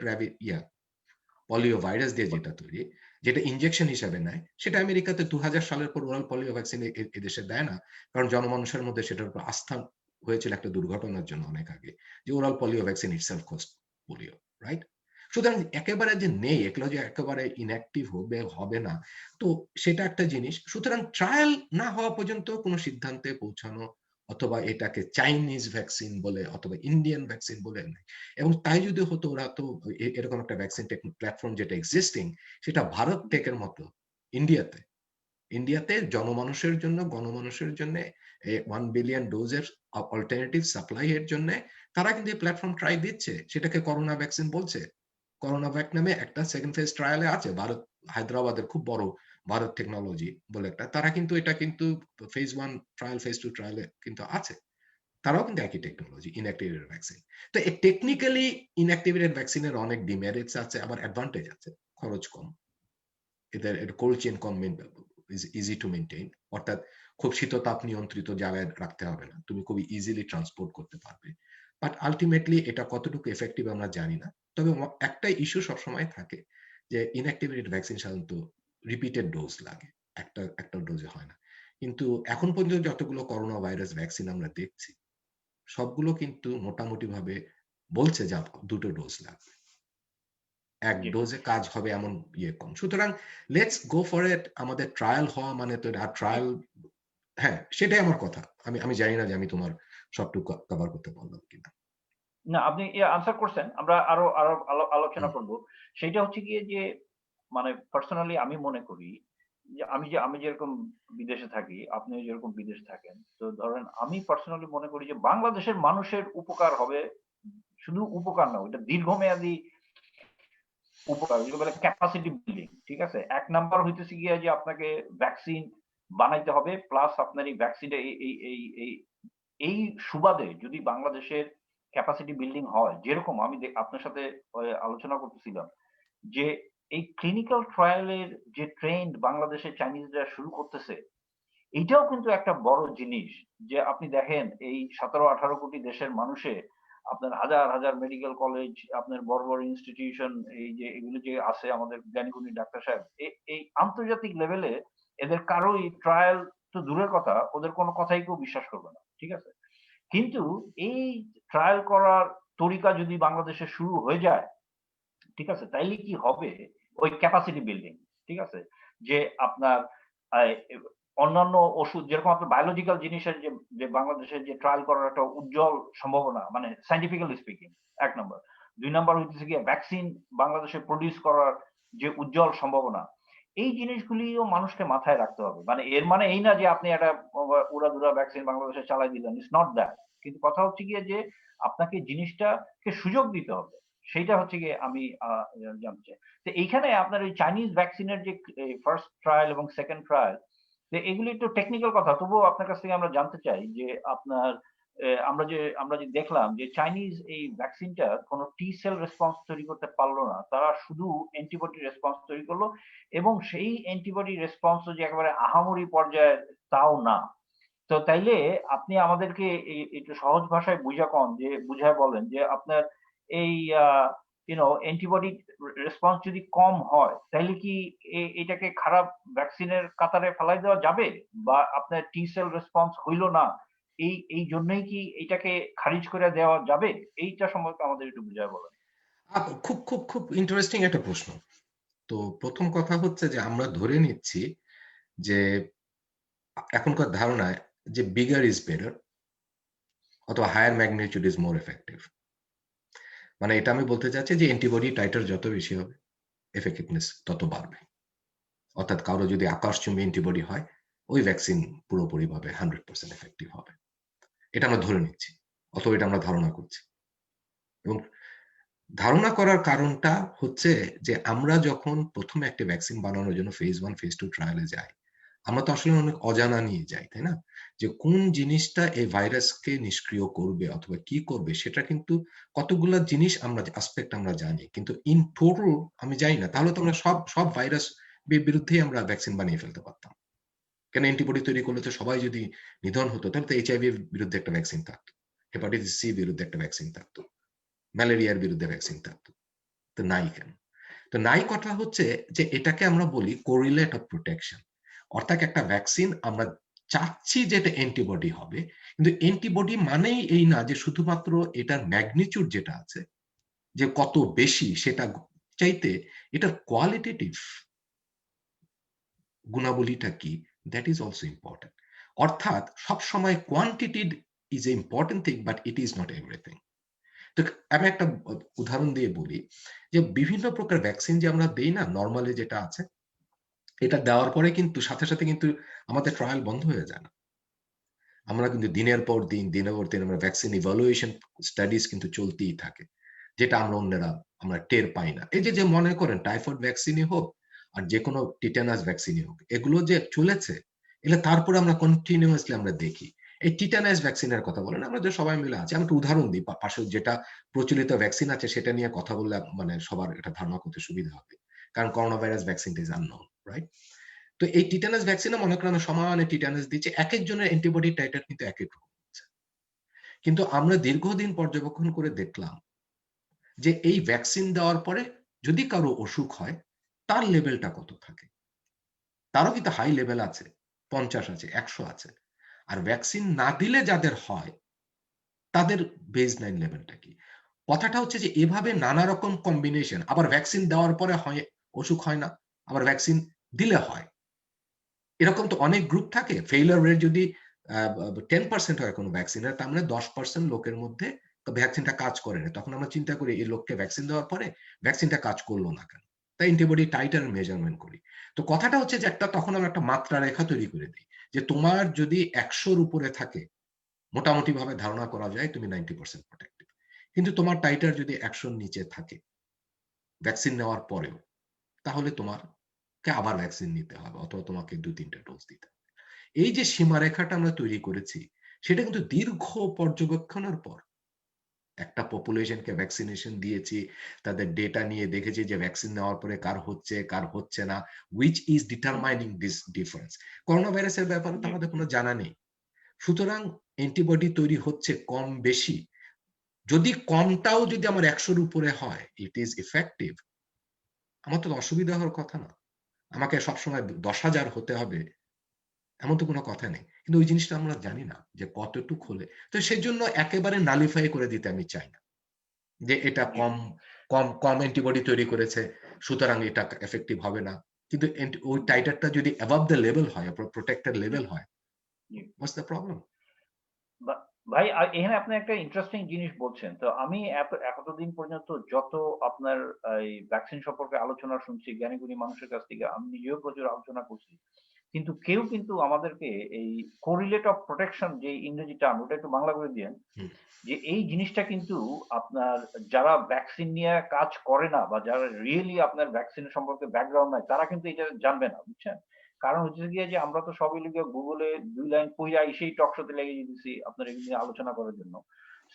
পলিও ভাইরাস দিয়ে যেটা তৈরি, যেটা ইনজেকশন হিসেবে নেয়, সেটা আমেরিকাতে 2000 সালের পর ওরাল পলিও ভ্যাকসিন এদেশে দেয় না, কারণ জনমানুষের মধ্যে সেটার উপর আস্থা হয়েছিল একটা দুর্ঘটনার জন্য অনেক আগে, যে oral polio vaccine itself cause polio, right? সুতরাং একেবারে যে নেই, এগুলো যে একেবারে ইনঅ্যাক্টিভ হবে না, তো সেটা একটা জিনিস। সুতরাং ট্রায়াল না হওয়া পর্যন্ত কোনো সিদ্ধান্তে পৌঁছানো অথবা এটাকে চাইনিজ ভ্যাকসিন বলে অথবা ইন্ডিয়ান ভ্যাকসিন বলে নাই। এবং তাই যদি হতো, ওরা তো এরকম একটা ভ্যাকসিন প্ল্যাটফর্ম যেটা এক্সিস্টিং, সেটা ভারত টেকের মতো ইন্ডিয়াতে জনমানুষের জন্য, গণমানুষের জন্য 1 বিলিয়ন ডোজের অল্টারনেটিভ সাপ্লাই এর জন্য তারা কিন্তু এই প্ল্যাটফর্ম ট্রাই দিচ্ছে। সেটাকে করোনা ভ্যাকসিন বলছে। করোনা ভ্যাক নামে একটা সেকেন্ড ফেজ ট্রায়ালে আছে ভারত, হায়দ্রাবাদের খুব বড় ভারত টেকনোলজি বলে একটা, তারা কিন্তু এটা কিন্তু ফেজ 1 ট্রায়াল, ফেজ 2 ট্রায়ালে কিন্তু আছে। তারাও কিন্তু একই টেকনোলজি, ইনঅ্যাক্টিভেটেড ভ্যাকসিন। তো টেকনিক্যালি ইনঅ্যাক্টিভেটেড ভ্যাকসিনের অনেক ডিমেরিটস আছে, আবার অ্যাডভান্টেজ আছে। খরচ কম, এদের cold chain com, easy to maintain, অর্থাৎ খুব শীততাপ নিয়ন্ত্রিত জায়গায় রাখতে হবে না, তুমি খুব ইজিলি ট্রান্সপোর্ট করতে পারবে। বাট আলটিমেটলি এটা কতটুকু এফেক্টিভ আমরা জানি না। তবে একটা ইস্যু সবসময় থাকে যে ইনঅ্যাক্টিভেটেড ভ্যাকসিন সাধারণত রিপিটেড ডোজ লাগে, একটা ডোজে হয় না। কিন্তু এখন পর্যন্ত যতগুলো করোনা ভাইরাস ভ্যাকসিন আমরা দেখছি, সবগুলো কিন্তু মোটামুটি ভাবে বলছে যে 2টো ডোজ লাগবে। এক জি ডোজে কাজ হবে এমন কম। সুতরাং লেটস গো ফর ইট। আমাদের ট্রায়াল হওয়া মানে তো আর জি ট্রায়াল, হ্যাঁ, সেটাই আমার কথা। আমি জানি না যে আমি তোমার সবটুকু কভার করতে পারলাম কিনা। না, আপনি আনসার করছেন। আমরা আরো আরো আলোচনা হুম, করব। সেইটা হচ্ছে গিয়ে যে মানে পার্সোনালি আমি মনে করি যে আমি যেরকম বিদেশে থাকি, আপনিও যেরকম বিদেশে থাকেন। তো ধরেন আমি পার্সোনালি মনে করি যে বাংলাদেশের মানুষের উপকার হবে। শুধু উপকার না, ওইটা দীর্ঘমেয়াদী উপকার, যেগুলো বলে ক্যাপাসিটি বিল্ডিং। ঠিক আছে? ১ নাম্বার হইতেছে গিয়ে যে আপনাকে ভ্যাকসিন বানাইতে হবে। প্লাস আপনার এই ভ্যাকসিনটা এই সুবাদে যদি বাংলাদেশের ক্যাপাসিটি বিল্ডিং হয়, যেরকম আমি আপনার সাথে আলোচনা করতেছিলাম যে এই ক্লিনিক্যাল ট্রায়াল এর যে ট্রেন্ড বাংলাদেশের চাইনিজরা শুরু করতেছে, এইটাও কিন্তু একটা বড় জিনিস। যে আপনি দেখেন এই ১৭-১৮ কোটি দেশের মানুষে আপনার হাজার, হাজার মেডিকেল কলেজ, আপনার বড়, বড় ইনস্টিটিউশন, এই যে এগুলো যে আছে আমাদের জ্ঞানী-গুণী ডাক্তার সাহেব, এই আন্তর্জাতিক লেভেলে এদের কারোই ট্রায়াল তো দূরের কথা, ওদের কোন কথাই কেউ বিশ্বাস করবে না। ঠিক আছে? কিন্তু এই ট্রায়াল করার তরিকা যদি বাংলাদেশে শুরু হয়ে যায়, ঠিক আছে? তাইলে কি হবে? ওই ক্যাপাসিটি বিল্ডিং, ঠিক আছে? যে আপনার আ এ অন্যান্য ওষুধ যেরকম আপনার বায়োলজিক্যাল জিনিসের যে বাংলাদেশের যে ট্রায়াল করার একটা উজ্জ্বল সম্ভাবনা, মানে সায়েন্টিফিক্যালি স্পিকিং ১ নাম্বার। ২ নাম্বার হইতেছে গিয়ে ভ্যাকসিন বাংলাদেশে প্রডিউস করার যে উজ্জ্বল সম্ভাবনা। এই জিনিসগুলিও মানুষকে মাথায় রাখতে হবে। মানে এর মানে এই না যে আপনি একটা উড়াধুরা ভ্যাকসিন বাংলাদেশে চালাই দিলেন। It's not that. কিন্তু কথা হচ্ছে গিয়ে যে আপনাকে জিনিসটাকে সুযোগ দিতে হবে। সেইটা হচ্ছে গিয়ে আমি জানতে চাই। তো এইখানে আপনার ওই চাইনিজ ভ্যাকসিনের যে ফার্স্ট ট্রায়াল এবং সেকেন্ড ট্রায়াল, তো এগুলি একটু টেকনিক্যাল কথা। তবুও আপনার কাছ থেকে আমরা জানতে চাই যে আপনার আমরা যে দেখলাম যে চাইনিজ এই ভ্যাকসিনটা কোন টি সেল রেসপন্স তৈরি করতে পারল না। তারা শুধু অ্যান্টিবডি রেসপন্স তৈরি করল এবং সেই অ্যান্টিবডি রেসপন্স ও যে একেবারে আহামরি পর্যায়ের তাও না। তো তাইলে আপনি আমাদেরকে একটু সহজ ভাষায় বুঝায় বলেন যে আপনার এই আ অ্যান্টিবডি রেসপন্স যদি কম হয়, তাইলে কি এটাকে খারাপ ভ্যাকসিনের কাতারে ফেলাই দেওয়া যাবে? বা আপনার টি সেল রেসপন্স হইল না, এই জন্যই কি এটাকে খারিজ করে দেওয়া যাবে? এইটা সম্পর্কে আমাদের একটু বুঝায় বলেন। খুব ইন্টারেস্টিং একটা প্রশ্ন। তো ১ম কথা হচ্ছে যে আমরা ধরে নিচ্ছি যে এখনকার ধারণায় যে বিগার ইজ বেটার অথবা higher magnitude is more effective. মানে এটা আমি বলতে চাচ্ছি যে অ্যান্টিবডি টাইটার যত বেশি হবে, এফেক্টিভনেস তত বাড়বে। অর্থাৎ কারো যদি আকাশচুম্বী অ্যান্টিবডি হয়, ওই ভ্যাকসিন পুরোপুরিভাবে 100% এফেক্টিভ হবে। এটা আমরা ধরে নিচ্ছি। অথবা এটা আমরা ধারণা করছি। এবং ধারণা করার কারণটা হচ্ছে যে আমরা যখন ১ম এ একটা ভ্যাকসিন বানানোর জন্য ফেজ 1, ফেজ 2 ট্রায়াল এ যাই, আমরা তো আসলে অনেক অজানা নিয়ে যাই, তাই না? যে কোন জিনিসটা এই ভাইরাসকে নিষ্ক্রিয় করবে অথবা কি করবে সেটা কিন্তু কতগুলা জিনিস অ্যাসপেক্ট আমরা জানি। কিন্তু ইন টোটাল আমি জানি না। তাহলে তো আমরা সব ভাইরাস বিরুদ্ধেই আমরা ভ্যাকসিন বানিয়ে ফেলতে পারতাম। কেন অ্যান্টিবডি তৈরি করলে তো সবাই যদি নিধন হতো তাহলে তো এইচআইভি এর বিরুদ্ধে একটা ভ্যাকসিন থাকতো। হেপাটাইটিস সি বিরুদ্ধে একটা ভ্যাকসিন থাকতো। ম্যালেরিয়ার বিরুদ্ধে ভ্যাকসিন থাকতো। তো নাই কেন? তো নাই কথা হচ্ছে যে এটাকে আমরা বলি কোরিলেট অফ প্রোটেকশন। অর্থাৎ একটা ভ্যাকসিন আমরা চাচ্ছি যে এটা অ্যান্টিবডি হবে, কিন্তু অ্যান্টিবডি মানেই এই না যে শুধুমাত্র এটার ম্যাগনিটিউড যেটা আছে যে কত বেশি সেটা চাইতে এটার কোয়ালিটেটিভ গুণাবলীটা কি, দ্যাট ইজ অলসো ইম্পর্টেন্ট। অর্থাৎ সবসময় quantity is a important thing but it is not everything. তো আমি একটা উদাহরণ দিয়ে বলি যে বিভিন্ন প্রকার ভ্যাকসিন যে আমরা দেই না নরমালি যেটা আছে, এটা দেওয়ার পরে কিন্তু সাথে কিন্তু আমাদের ট্রায়াল বন্ধ হয়ে যায় না। আমরা কিন্তু দিনের পর দিন আমরা ভ্যাকসিন ইভালুয়েশন স্টাডিজ কিন্তু চলতেই থাকে। যেটা আমরা টের পাই না। এই যে মনে করেন টাইফয়েড ভ্যাকসিনই হোক আর যেকোনো টিটানাস ভ্যাকসিনই হোক, এগুলো যে চলেছে, এগুলো তারপরে আমরা কন্টিনিউয়াসলি আমরা দেখি। এই টিটানাস ভ্যাকসিনের কথা বলেন, আমরা যে সবাই মিলে আছি। আমি একটা উদাহরণ দিই, পাশে যেটা প্রচলিত ভ্যাকসিন আছে সেটা নিয়ে কথা বললে মানে সবার এটা ধারণা করতে সুবিধা হবে। কারণ করোনা ভাইরাস ভ্যাকসিনটা ইজ আননোন, রাইট? তো এই টিটানাস ভ্যাকসিনে মনে করেন আমরা সমানে টিটানাস দিচ্ছি, একেকজনের অ্যান্টিবডি টাইটার কিন্তু একেক রকম হচ্ছে। কিন্তু আমরা দীর্ঘদিন পর্যবেক্ষণ করে দেখলাম যে এই ভ্যাকসিন দেওয়ার পরে যদি কারো অসুখ হয়, তার লেভেলটা কত থাকে। তারও কিন্তু হাই লেভেল আছে, ৫০ আছে, ১০০ আছে। আর ভ্যাকসিন না দিলে যাদের হয় তাদের বেস লাইন লেভেলটা কি। কথাটা হচ্ছে যে এভাবে নানা রকম কম্বিনেশন, আবার ভ্যাকসিন দেওয়ার পরে হয় অসুখ হয় না, আবার ভ্যাকসিন দিলে হয়। এরকম তো অনেক গ্রুপ থাকে। ফেইলিউর রেট যদি 10% হয় কোনো ভ্যাকসিনের, তার মানে 10% লোকের মধ্যে ভ্যাকসিনটা কাজ করে না। তখন আমরা চিন্তা করি এই লোককে ভ্যাকসিন দেওয়ার পরে ভ্যাকসিনটা কাজ করলো না কেন? তাই অ্যান্টিবডি টাইটার মেজারমেন্ট করি। তো কথাটা হচ্ছে যে তখন আমরা একটা মাত্রা রেখা তৈরি করে দিই। যে তোমার যদি ১০০ র উপরে থাকে, মোটামুটিভাবে ধারণা করা যায় তুমি 90% প্রটেক্টেড। কিন্তু তোমার টাইটার যদি ১০০ র নিচে থাকে ভ্যাকসিন নেওয়ার পরেও, তাহলে তোমাকে আবার ভ্যাকসিন নিতে হবে অথবা তোমাকে ২-৩ টা ডোজ দিতে হবে। এই যে সীমারেখাটা আমরা তৈরি করেছি, সেটা কিন্তু দীর্ঘ পর্যবেক্ষণের পর একটা পপুলেশনকে ভ্যাকসিনেশন দিয়েছি, তাদের ডেটা নিয়ে দেখেছি যে ভ্যাকসিন নেওয়ার পরে কার হচ্ছে, কার হচ্ছে না, which is determining this difference. Corona ভাইরাসের ব্যাপারে তো আমাদের কোনো জানা নেই। সুতরাং অ্যান্টিবডি তৈরি হচ্ছে কম বেশি। যদি কমটাও যদি আমার ১০০ র উপরে হয়, it is effective. আমার তো অসুবিধা হওয়ার কথা না। আমাকে সবসময় ১০,০০০ হতে হবে, এমন তো কোনো কথা নেই। কিন্তু ওই জিনিসটা আমরা জানি না যে কতটুক হলে। তো সেজন্য একেবারে নালিফাই করে দিতে আমি চাই না। যে এটা জি, কম অ্যান্টিবডি তৈরি করেছে, সুতরাং এটা এফেক্টিভ হবে না। কিন্তু ওই টাইটারটা যদি অ্যাবভ দ্য লেভেল হয়, প্রটেক্টেড জি, লেভেল হয়, জি। What's the problem? ভাই এখানে আপনি একটা ইন্টারেস্টিং জিনিস বলছেন। তো আমি এতদিন পর্যন্ত যত আপনার এই ভ্যাকসিন সম্পর্কে আলোচনা শুনছি জ্ঞানী-গুণী মানুষের কাছ থেকে, আমি নিজেও প্রচুর আলোচনা করছি। কিন্তু কেউ কিন্তু আমাদেরকে এই correlate of protection যে ইংরেজি টার্ম ওটা একটু বাংলা করে দিয়েন। হুম। যে এই জিনিসটা কিন্তু আপনার যারা ভ্যাকসিন নিয়ে কাজ করে না বা যারা রিয়েলি আপনার ভ্যাকসিনের সম্পর্কে ব্যাকগ্রাউন্ড নাই তারা কিন্তু এটা জানবে না, বুঝছেন? কারণ হচ্ছে গিয়ে যে আমরা তো সবই লিগে গুগলে ২ লাইন পইড়া এসেই টক শোতে লেগে যেতেছি আপনার এগুলো নিয়ে আলোচনা করার জন্য।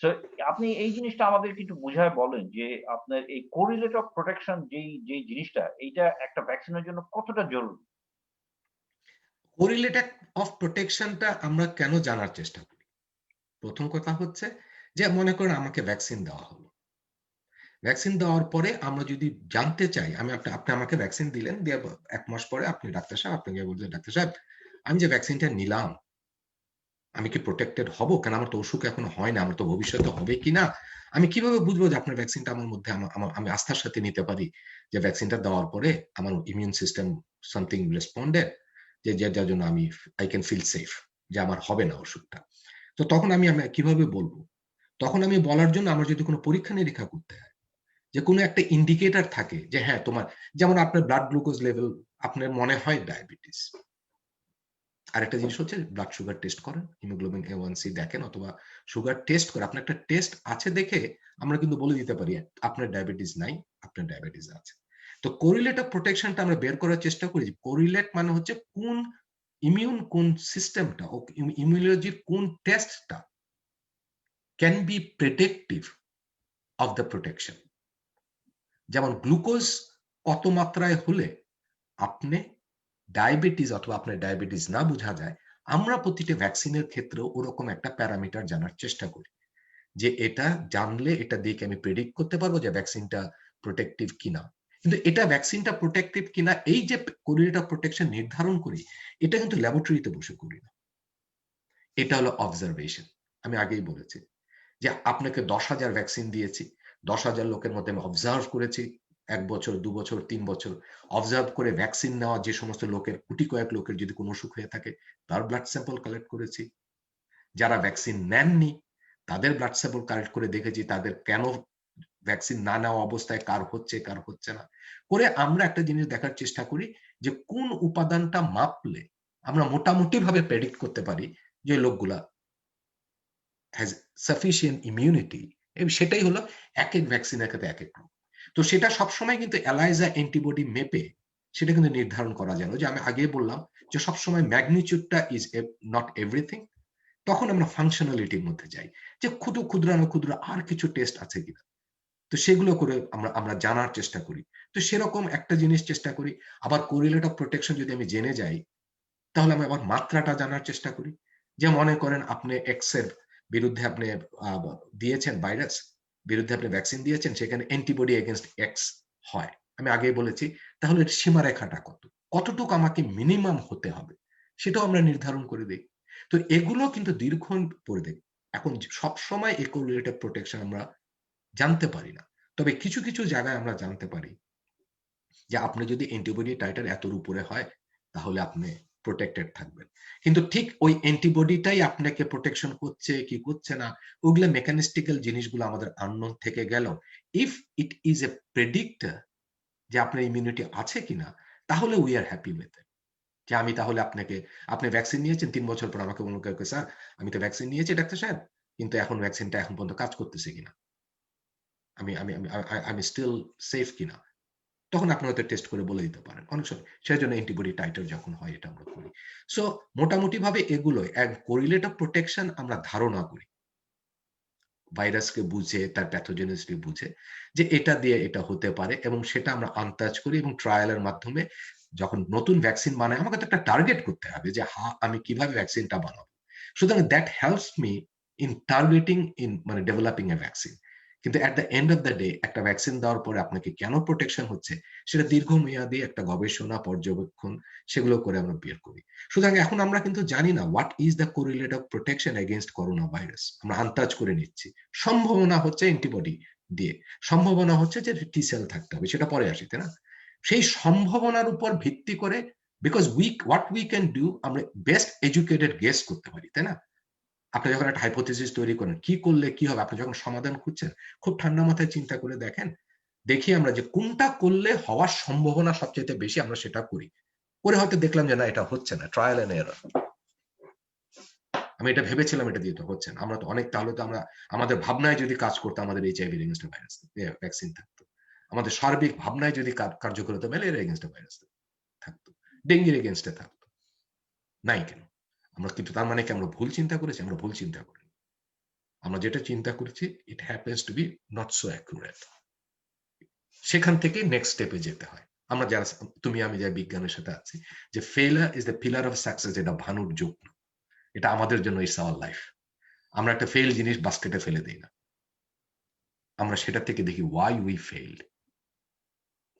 সো আপনি এই জিনিসটা আমাদেরকে একটু বুঝায় বলেন যে আপনার এই correlate of protection যেই জিনিসটা এইটা একটা ভ্যাকসিনের জন্য কতটা জরুরি? কোরিলেটেড অফ প্রোটেকশনটা আমরা কেন জানার চেষ্টা করি? প্রথম কথা হচ্ছে যে মনে করেন আমাকে ভ্যাকসিন দেওয়া হলো। ভ্যাকসিন দেওয়ার পরে আমরা যদি জানতে চাই, আপনি আমাকে ভ্যাকসিন দিলেন, দিয়ে ১ মাস পরে আপনি ডাক্তার সাহেব, আপনি গিয়ে বলছেন, "ডাক্তার সাহেব, আমি যে ভ্যাকসিনটা নিলাম, আমি কি প্রটেক্টেড হব? কারণ আমার তো অসুখ এখনো হয় না। আমার তো ভবিষ্যতে হবে কিনা? আমি কিভাবে বুঝবো যে আপনার ভ্যাকসিনটা আমার মধ্যে আমি আস্থার সাথে নিতে পারি যে ভ্যাকসিনটা দেওয়ার পরে আমার ইমিউন সিস্টেম সামথিং রেসপন্ডেড, যে যার জন্য আই ক্যান ফিল সেফ যে আমার হবে না অসুখটা।" তো তখন আমি কিভাবে বলব? তখন আমি বলার জন্য আমার যদি কোনো পরীক্ষা-নিরীক্ষা করতে হয়, যে কোনো একটা ইন্ডিকেটর থাকে যে হ্যাঁ, যেমন আপনার ব্লাড গ্লুকোজ লেভেল আপনার মনে হয় ডায়াবেটিস। আরেকটা জিনিস হচ্ছে ব্লাড সুগার টেস্ট করেন, হিমোগ্লোবিন A1C দেখেন অথবা সুগার টেস্ট করে আপনার একটা টেস্ট আছে দেখে আমরা কিন্তু বলে দিতে পারি আপনার ডায়াবেটিস নাই, আপনার ডায়াবেটিস আছে। তো কোরিলেট অফ প্রোটেকশনটা আমরা বের করার চেষ্টা করি। কোরিলেট মানে হচ্ছে কোন সিস্টেমটা ও ইমিউনোলজির কোন টেস্টটা can be predictive of the protection. যেমন গ্লুকোজ কত মাত্রায় হলে আপনি ডায়াবেটিস অথবা আপনার ডায়াবেটিস না বোঝা যায়, আমরা প্রতিটা ভ্যাকসিনের ক্ষেত্রেও ওরকম একটা প্যারামিটার জানার চেষ্টা করি। যে এটা জানলে এটা দেখে আমি প্রেডিক্ট করতে পারবো যে ভ্যাকসিনটা প্রোটেক্টিভ কিনা। কিন্তু এটা ভ্যাকসিনটা প্রোটেক্টিভ কিনা এই যে কোরিলেট অফ প্রোটেকশন নির্ধারণ করি, এটা কিন্তু ল্যাবরেটরিতে বসে করি না। এটা হলো অবজারভেশন। আমি আগেই বলেছি যে আপনাকে ১০,০০০ ভ্যাকসিন দিয়েছি। ১০,০০০ লোকের মধ্যে আমি অবজার্ভ করেছি ১ বছর, ২ বছর, ৩ বছর। অবজার্ভ করে ভ্যাকসিন নেওয়া যে সমস্ত লোকের কোটি কয়েক লোকের যদি কোনো অসুখ হয়ে থাকে, তার ব্লাড স্যাম্পল কালেক্ট করেছি। যারা ভ্যাকসিন নেননি, তাদের ব্লাড স্যাম্পল কালেক্ট করে দেখেছি তাদের কেন ভ্যাকসিন না নেওয়া অবস্থায় কার হচ্ছে, কার হচ্ছে না। করে আমরা একটা জিনিস দেখার চেষ্টা করি যে কোন উপাদানটা মাপলে আমরা মোটামুটিভাবে প্রেডিক্ট করতে পারি যে লোকগুলা হ্যাজ সাফিসিয়েন্ট ইমিউনিটি, এবং সেটাই হলো একেক ভ্যাকসিনের ক্ষেত্রে একেক রকম। তো সেটা সবসময় কিন্তু এলাইজা অ্যান্টিবডি মেপে সেটা কিন্তু নির্ধারণ করা যায় না। যে আমি আগে বললাম যে সবসময় ম্যাগনিচিউডটা ইজ নট এভরিথিং। তখন আমরা ফাংশনালিটির মধ্যে যাই যে ক্ষুদ্রাণু আর কিছু টেস্ট আছে কিনা। তো সেগুলো করে আমরা জানার চেষ্টা করি। তো সেরকম একটা জিনিস চেষ্টা করি। আবার কোরিলেট অফ প্রোটেকশন যদি আমি জেনে যাই, তাহলে আমি আবার মাত্রাটা জানার চেষ্টা করি। যে মনে করেন আপনি এক্স এর বিরুদ্ধে আপনি দিয়েছেন ভাইরাস, বিরুদ্ধে আপনি ভ্যাকসিন দিয়েছেন, সেখানে অ্যান্টিবডি এগেইনস্ট এক্স হয়। আমি আগেই বলেছি, তাহলে সীমারেখাটা কত? কতটুকু আমাকে মিনিমাম হতে হবে? সেটাও আমরা নির্ধারণ করে দেই। তো এগুলো কিন্তু দীর্ঘ পরিধি। এখন সবসময় এই কোরিলেটিভ প্রোটেকশন আমরা জানতে পারি না। তবে কিছু, কিছু জায়গায় আমরা জানতে পারি যে আপনি যদি অ্যান্টিবডি টাইটার এতর উপরে হয় তাহলে আপনি প্রোটেক্টেড থাকবেন। কিন্তু ঠিক ওই অ্যান্টিবডিটাই আপনাকে প্রোটেকশন করছে কি করছে না, ওগুলা মেকানিস্টিক্যাল জিনিসগুলো আমাদের আননোন থেকে গেল। If it is A predictor যে আপনার ইমিউনিটি আছে কিনা, তাহলে we are happy with it. যে আমি তাহলে আপনি ভ্যাকসিন নিয়েছেন ৩ বছর পর আমাকে বলল কেউ, "স্যার আমি তো ভ্যাকসিন নিয়েছি ডাক্তার সাহেব, কিন্তু এখন ভ্যাকসিনটা এখন পর্যন্ত কাজ করতেছে কিনা? আমি আমি আমি আমি স্টিল সেফ কিনা?" তখন আপনি হয়তো টেস্ট করে বলে দিতে পারেন। অনেক সময় সেজন্য অ্যান্টিবডি টাইটার যখন হয় এটা আমরা করি। সো মোটামুটিভাবে এগুলোই কোরিলেট অফ প্রোটেকশন আমরা ধারণা করি। ভাইরাসকে বুঝে, তার প্যাথোজেনিসিটি বুঝে যে এটা দিয়ে এটা হতে পারে এবং সেটা আমরা আন্দাজ করি এবং ট্রায়াল এর মাধ্যমে যখন নতুন ভ্যাকসিন বানাই আমাকে তো একটা টার্গেট করতে হবে যে আমি কিভাবে ভ্যাকসিনটা বানাবো। সুতরাং that helps me in targeting মানে ডেভেলপিং এ ভ্যাকসিন। কিন্তু at the end of the day একটা ভ্যাকসিন দেওয়ার পরে আপনাকে কেন প্রোটেকশন হচ্ছে সেটা দীর্ঘমেয়াদী একটা গবেষণা পর্যবেক্ষণ সেগুলো করে আমরা বের করি। সুতরাং এখন আমরা কিন্তু জানি না what is the correlate of protection against corona virus. আমরা আন্দাজ করে নিচ্ছি। সম্ভাবনা হচ্ছে অ্যান্টিবডি দিয়ে। সম্ভাবনা হচ্ছে যে টি সেল থাকতে হবে। সেটা পরে আসি, তাই না? সেই সম্ভাবনার উপর ভিত্তি করে because what we can do আমরা বেস্ট এডুকেটেড গেস করতে পারি, তাই না? আপনি যখন একটা হাইপোথিসিস তৈরি করেন, কি করলে কি হবে? আপনি যখন সমাধান খুঁজছেন, খুব ঠান্ডা মাথায় চিন্তা করে দেখেন। দেখি আমরা যে কোনটা করলে হওয়ার সম্ভাবনা সবচাইতে বেশি আমরা সেটা করি। করে হয়তো দেখলাম যে না এটা হচ্ছে না। Trial and error. আমি এটা ভেবেছিলাম এটা দিয়ে তো হচ্ছে না। আমরা তো অনেক তাহলে তো আমরা আমাদের ভাবনায় যদি কাজ করতো আমাদের এইচআইভি এগেইনস্ট ভাইরাস ভ্যাকসিন থাকতো। আমাদের সার্বিক ভাবনায় যদি কার্যকর হতো ম্যালেরিয়া এগেইনস্ট ভাইরাস থাকতো। ডেঙ্গির এগেইনস্টে থাকতো। নাই কেন? আমরা কিন্তু তার মানে কি আমরা ভুল চিন্তা করেছি? আমরা ভুল চিন্তা করিনি। আমরা যেটা চিন্তা করেছি it happens to be not so accurate. সেখান থেকে নেক্সট স্টেপে যেতে হয়। আমরা যারা তুমি আমি যারা বিজ্ঞানের সাথে আছি যে failure is the pillar of success, এটা ভানুর যুগ না। এটা আমাদের জন্য ইটস আওয়ার লাইফ। আমরা একটা ফেল জিনিস বাস্কেটে ফেলে দেই না। আমরা সেটা থেকে দেখি ওয়াই উই ফেইলড।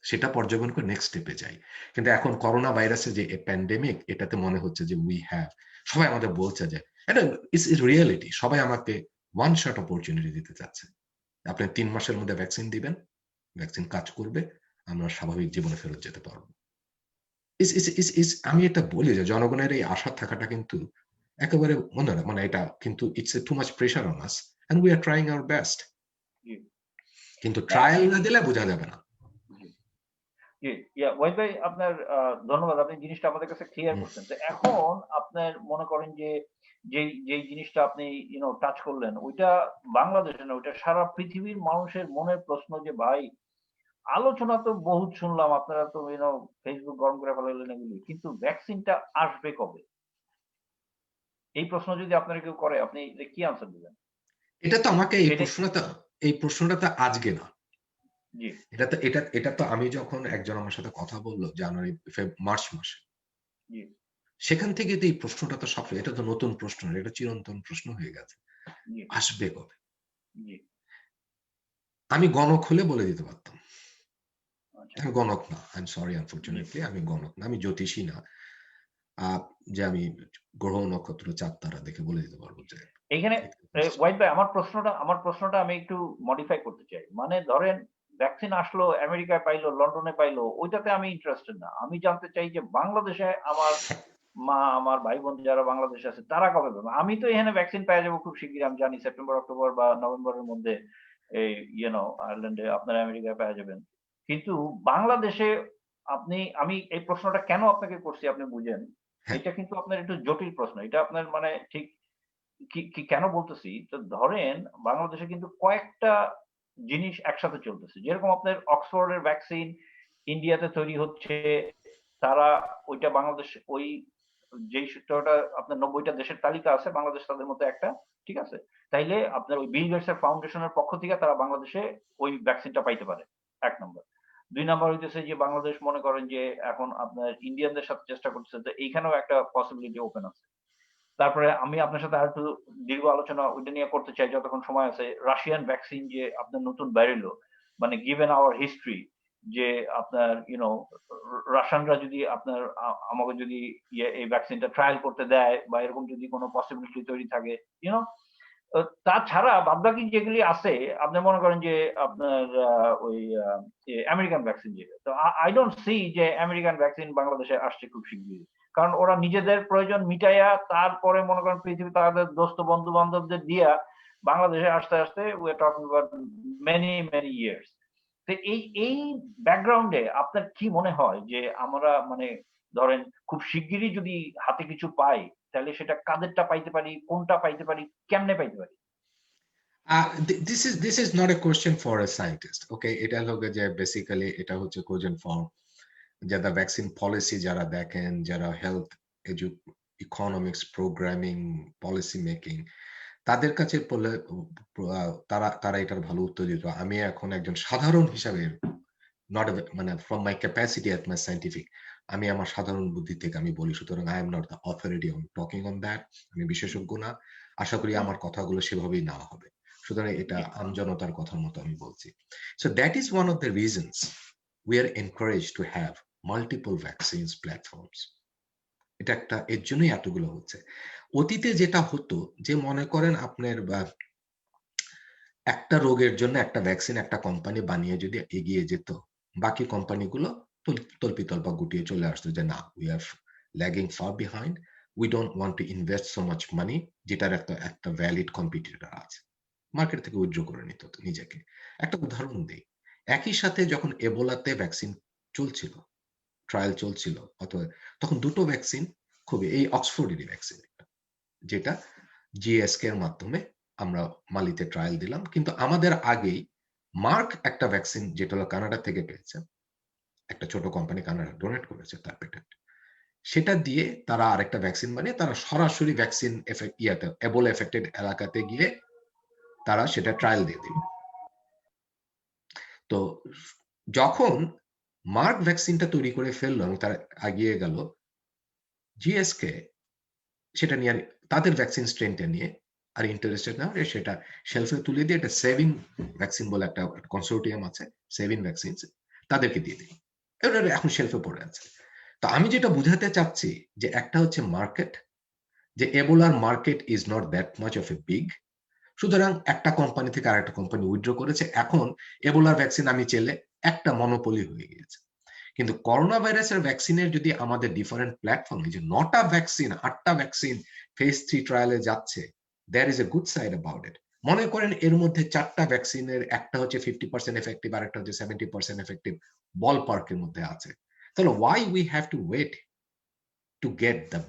সেটা পর্যবেক্ষণ করে নেক্সট স্টেপে যাই। কিন্তু এখন করোনা ভাইরাসের যে প্যান্ডেমিক এটাতে মনে হচ্ছে যে উই হ্যাভ সবাই আমাদের বলছে যে এটা ইটস রিয়েলিটি। সবাই আমাকে ওয়ান শট অপরচুনিটি দিতে চাচ্ছে। আপনি ৩ মাসের মধ্যে ভ্যাকসিন দিবেন, ভ্যাকসিন কাজ করবে, আমরা স্বাভাবিক জীবনে ফেরত যেতে পারবো। আমি এটা বলি যে জনগণের এই আশা থাকাটা কিন্তু একেবারে মনে না, মানে এটা কিন্তু it's a too much pressure on us and we are trying our best. কিন্তু ট্রায়াল না দিলে বোঝা যাবে না। জি, ওয়াহিদ ভাই আপনার ধন্যবাদ। আপনি জিনিসটা আমাদের কাছে ক্লিয়ার করছেন। তো এখন আপনার মনে করেন যে যেই জিনিসটা আপনি টাচ করলেন ওইটা বাংলাদেশে না, ওইটা সারা পৃথিবীর মানুষের মনের প্রশ্ন যে ভাই আলোচনা তো বহুত শুনলাম, আপনারা তো ফেসবুক গরম করে ফেলাইলেন এগুলি। কিন্তু ভ্যাকসিনটা আসবে কবে? এই প্রশ্ন যদি আপনারা কেউ করে আপনি কি আনসার দিবেন? এটা তো আমাকে সেটাই এই প্রশ্নটা তো আজকে না। জি, এটা তো আমি যখন একজন আমার সাথে কথা বলল জানুয়ারি মার্চ মাসে, জি, সেখান থেকে তো এই প্রশ্নটা তো সব এটা তো নতুন প্রশ্ন না, এটা চিরন্তন প্রশ্ন হয়ে গেছে। জি, আসবে কবে? জি। আমি গণক হলে বলে দিতে পারতাম। আচ্ছা। আমি গণক না। I am sorry G. Unfortunately আমি গণক না। আমি জ্যোতিষী না। আ যে আমি গ্রহ নক্ষত্র চাঁদ তারা দেখে বলে দিতে পারবো যে এইখানে ওয়াহিদ ভাই আমার প্রশ্নটা আমি একটু মডিফাই করতে চাই। মানে ধরেন ভ্যাকসিন আসলো, আমেরিকায় পাইলো, লন্ডনে পাইলো, ওইটাতে আমি ইন্টারেস্টেড না। আমি জানতে চাই যে বাংলাদেশে আমার মা, আমার ভাই-বোন যারা বাংলাদেশে আছে তারা কবে পাবে? আমি তো এখানে ভ্যাকসিন পেয়ে যাবো খুব শিগগিরই। আমি জানি সেপ্টেম্বর, অক্টোবর বা নভেম্বরের মধ্যে এই আয়ারল্যান্ডে আপনারা আমেরিকায় পেয়ে যাবেন। কিন্তু বাংলাদেশে আমি এই প্রশ্নটা কেন আপনাকে করছি আপনি বুঝেন। হ্যাঁ, এটা কিন্তু আপনার একটু জটিল প্রশ্ন। এটা আপনার মানে ঠিক কেন বলতেছি? তো ধরেন বাংলাদেশে কিন্তু কয়েকটা জিনিস একসাথে চলতেছে। যেরকম আপনার অক্সফোর্ডের ভ্যাকসিন ইন্ডিয়াতে তৈরি হচ্ছে। তারা ওইটা বাংলাদেশ যেই সূত্রটা আপনার ৯০ টা দেশের তালিকা আছে, বাংলাদেশ তাদের মধ্যে একটা। ঠিক আছে? তাইলে আপনার ওই বিল গেটস এর ফাউন্ডেশনের পক্ষ থেকে তারা বাংলাদেশে ওই ভ্যাকসিনটা পাইতে পারে। ১ নাম্বার। ২ নাম্বার হইতেছে যে বাংলাদেশ মনে করেন যে এখন আপনার ইন্ডিয়ানদের সাথে চেষ্টা করতেছে। তো এইখানেও একটা পসিবিলিটি ওপেন আছে। তারপরে আমি আপনার সাথে আরেকটু দীর্ঘ আলোচনা ওইটা নিয়ে করতে চাই যতক্ষণ সময় আছে। রাশিয়ান ভ্যাকসিন যে আপনার নতুন বেরোলো, মানে গিভেন আওয়ার হিস্ট্রি যে আপনার রাশিয়ানরা যদি আপনার আমাকে যদি এই ভ্যাকসিনটা ট্রায়াল করতে দেয় বা এরকম যদি কোন পসিবিলিটি তৈরি থাকে, ইউ নো তাছাড়া বাদবাকি যেগুলি আছে আপনি মনে করেন যে আপনার ওই আমেরিকান ভ্যাকসিন যেটা, তো আই ডোন্ট সি যে আমেরিকান ভ্যাকসিন বাংলাদেশে আসছে খুব শিগগিরই, কারণ ওরা নিজেদের প্রয়োজন মিটাইয়া তারপরে মনে করেন পৃথিবী তাদের দোস্ত বন্ধু বান্ধবদের দিয়া বাংলাদেশে আসতে আসতে we are talking about many many years. তো এই ব্যাকগ্রাউন্ডে আপনার কি মনে হয় যে আমরা মানে ধরেন খুব শিগগিরই যদি হাতে কিছু পাই তাহলে সেটা কাদেরটা পাইতে পারি, কোনটা পাইতে পারি, কেমনে পাইতে পারি? This is not a question for a scientist. Okay, এটা হলো যে বেসিক্যালি এটা হচ্ছে কোয়েশ্চেন ফর যারা ভ্যাকসিন পলিসি যারা দেখেন, যারা health economics programming policy making তাদের কাছে বললে তারা তারা এটার ভালো উত্তর দিত। আমি এখন একজন সাধারণ হিসাবে নট মানে from my capacity at my scientific আমি আমার সাধারণ বুদ্ধি থেকে আমি বলি, সুতরাং I am not the authority on talking on that. আমি বিশেষজ্ঞ না, আশা করি আমার কথাগুলো সেভাবেই নেওয়া হবে, সুতরাং এটা আমজনতার কথার মতো আমি বলছি। So that is one of the reasons we are encourage to have multiple vaccines platforms. এটা একটা এর জন্যই এতগুলো হচ্ছে। অতীতে যেটা হতো যে মনে করেন আপনার একটা রোগের জন্য একটা ভ্যাকসিন একটা কোম্পানি বানিয়ে যদি এগিয়ে যেত, বাকি কোম্পানিগুলো তল্পিতল্পা গুটিয়ে চলে আসতো যে না, we are lagging far behind, we don't want to invest so much money, যেটার একটা ভ্যালিড কম্পিটিটর আছে, মার্কেট থেকে উইথড্র করে নিত নিজেকে। একটা উদাহরণ দিই, একই সাথে যখন এবোলাতে ভ্যাকসিন চলছিল, ট্রায়াল চলছিল, অথবা তখন দুটো ভ্যাকসিন খুবই, এই অক্সফোর্ডেরই ভ্যাকসিন যেটা জিএসকে এর মাধ্যমে আমরা মালিতে ট্রায়াল দিলাম, কিন্তু আমাদের আগেই মার্ক একটা ভ্যাকসিন যেটা হলো কানাডা থেকে পেয়েছে, একটা ছোট কোম্পানি কানাডা ডোনেট করেছে তার পেটেন্ট, সেটা দিয়ে তারা আরেকটা ভ্যাকসিন বানিয়ে তারা সরাসরি ভ্যাকসিন ইয়াতে এবোলা এফেক্টেড এলাকাতে গিয়ে তারা সেটা ট্রায়াল দিয়ে দিল। তো যখন মার্ক ভ্যাকসিনটা তৈরি করে ফেললো এবং তারা এগিয়ে গেল, জিএসকে সেটা নিয়ে তাদের ভ্যাকসিন স্ট্রেনটা নিয়ে আর ইন্টারেস্টেড না হয়ে সেটা শেলফে তুলে দিয়ে একটা সেভিং ভ্যাকসিন বলে একটা কনসোর্টিয়াম আছে, সেভিং ভ্যাকসিন, তাদেরকে দিয়ে দিই, এটা এখন শেলফে পড়ে আছে। তো আমি যেটা বুঝাতে চাচ্ছি যে একটা হচ্ছে মার্কেট, যে এবোলার market is not that much of a big, সুতরাং একটা কোম্পানি থেকে আরেকটা কোম্পানি উইথড্র করেছে, এখন এবোলার ভ্যাকসিন আমি চেলে একটা মনোপলি হয়ে গিয়েছে। কিন্তু করোনা ভাইরাসের ভ্যাকসিনের যদি আমাদের ডিফারেন্ট প্ল্যাটফর্মে যে 9টা ভ্যাকসিন 8টা ভ্যাকসিন ফেজ 3 ট্রায়ালে যাচ্ছে, there is a good side about it. মনে করেন এর মধ্যে 4টা ভ্যাকসিনের একটা হচ্ছে 50% এফেক্টিভ আর একটা হচ্ছে 70% এফেক্টিভ, বল পার্কের মধ্যে আছে, তাহলে why we have to wait to get the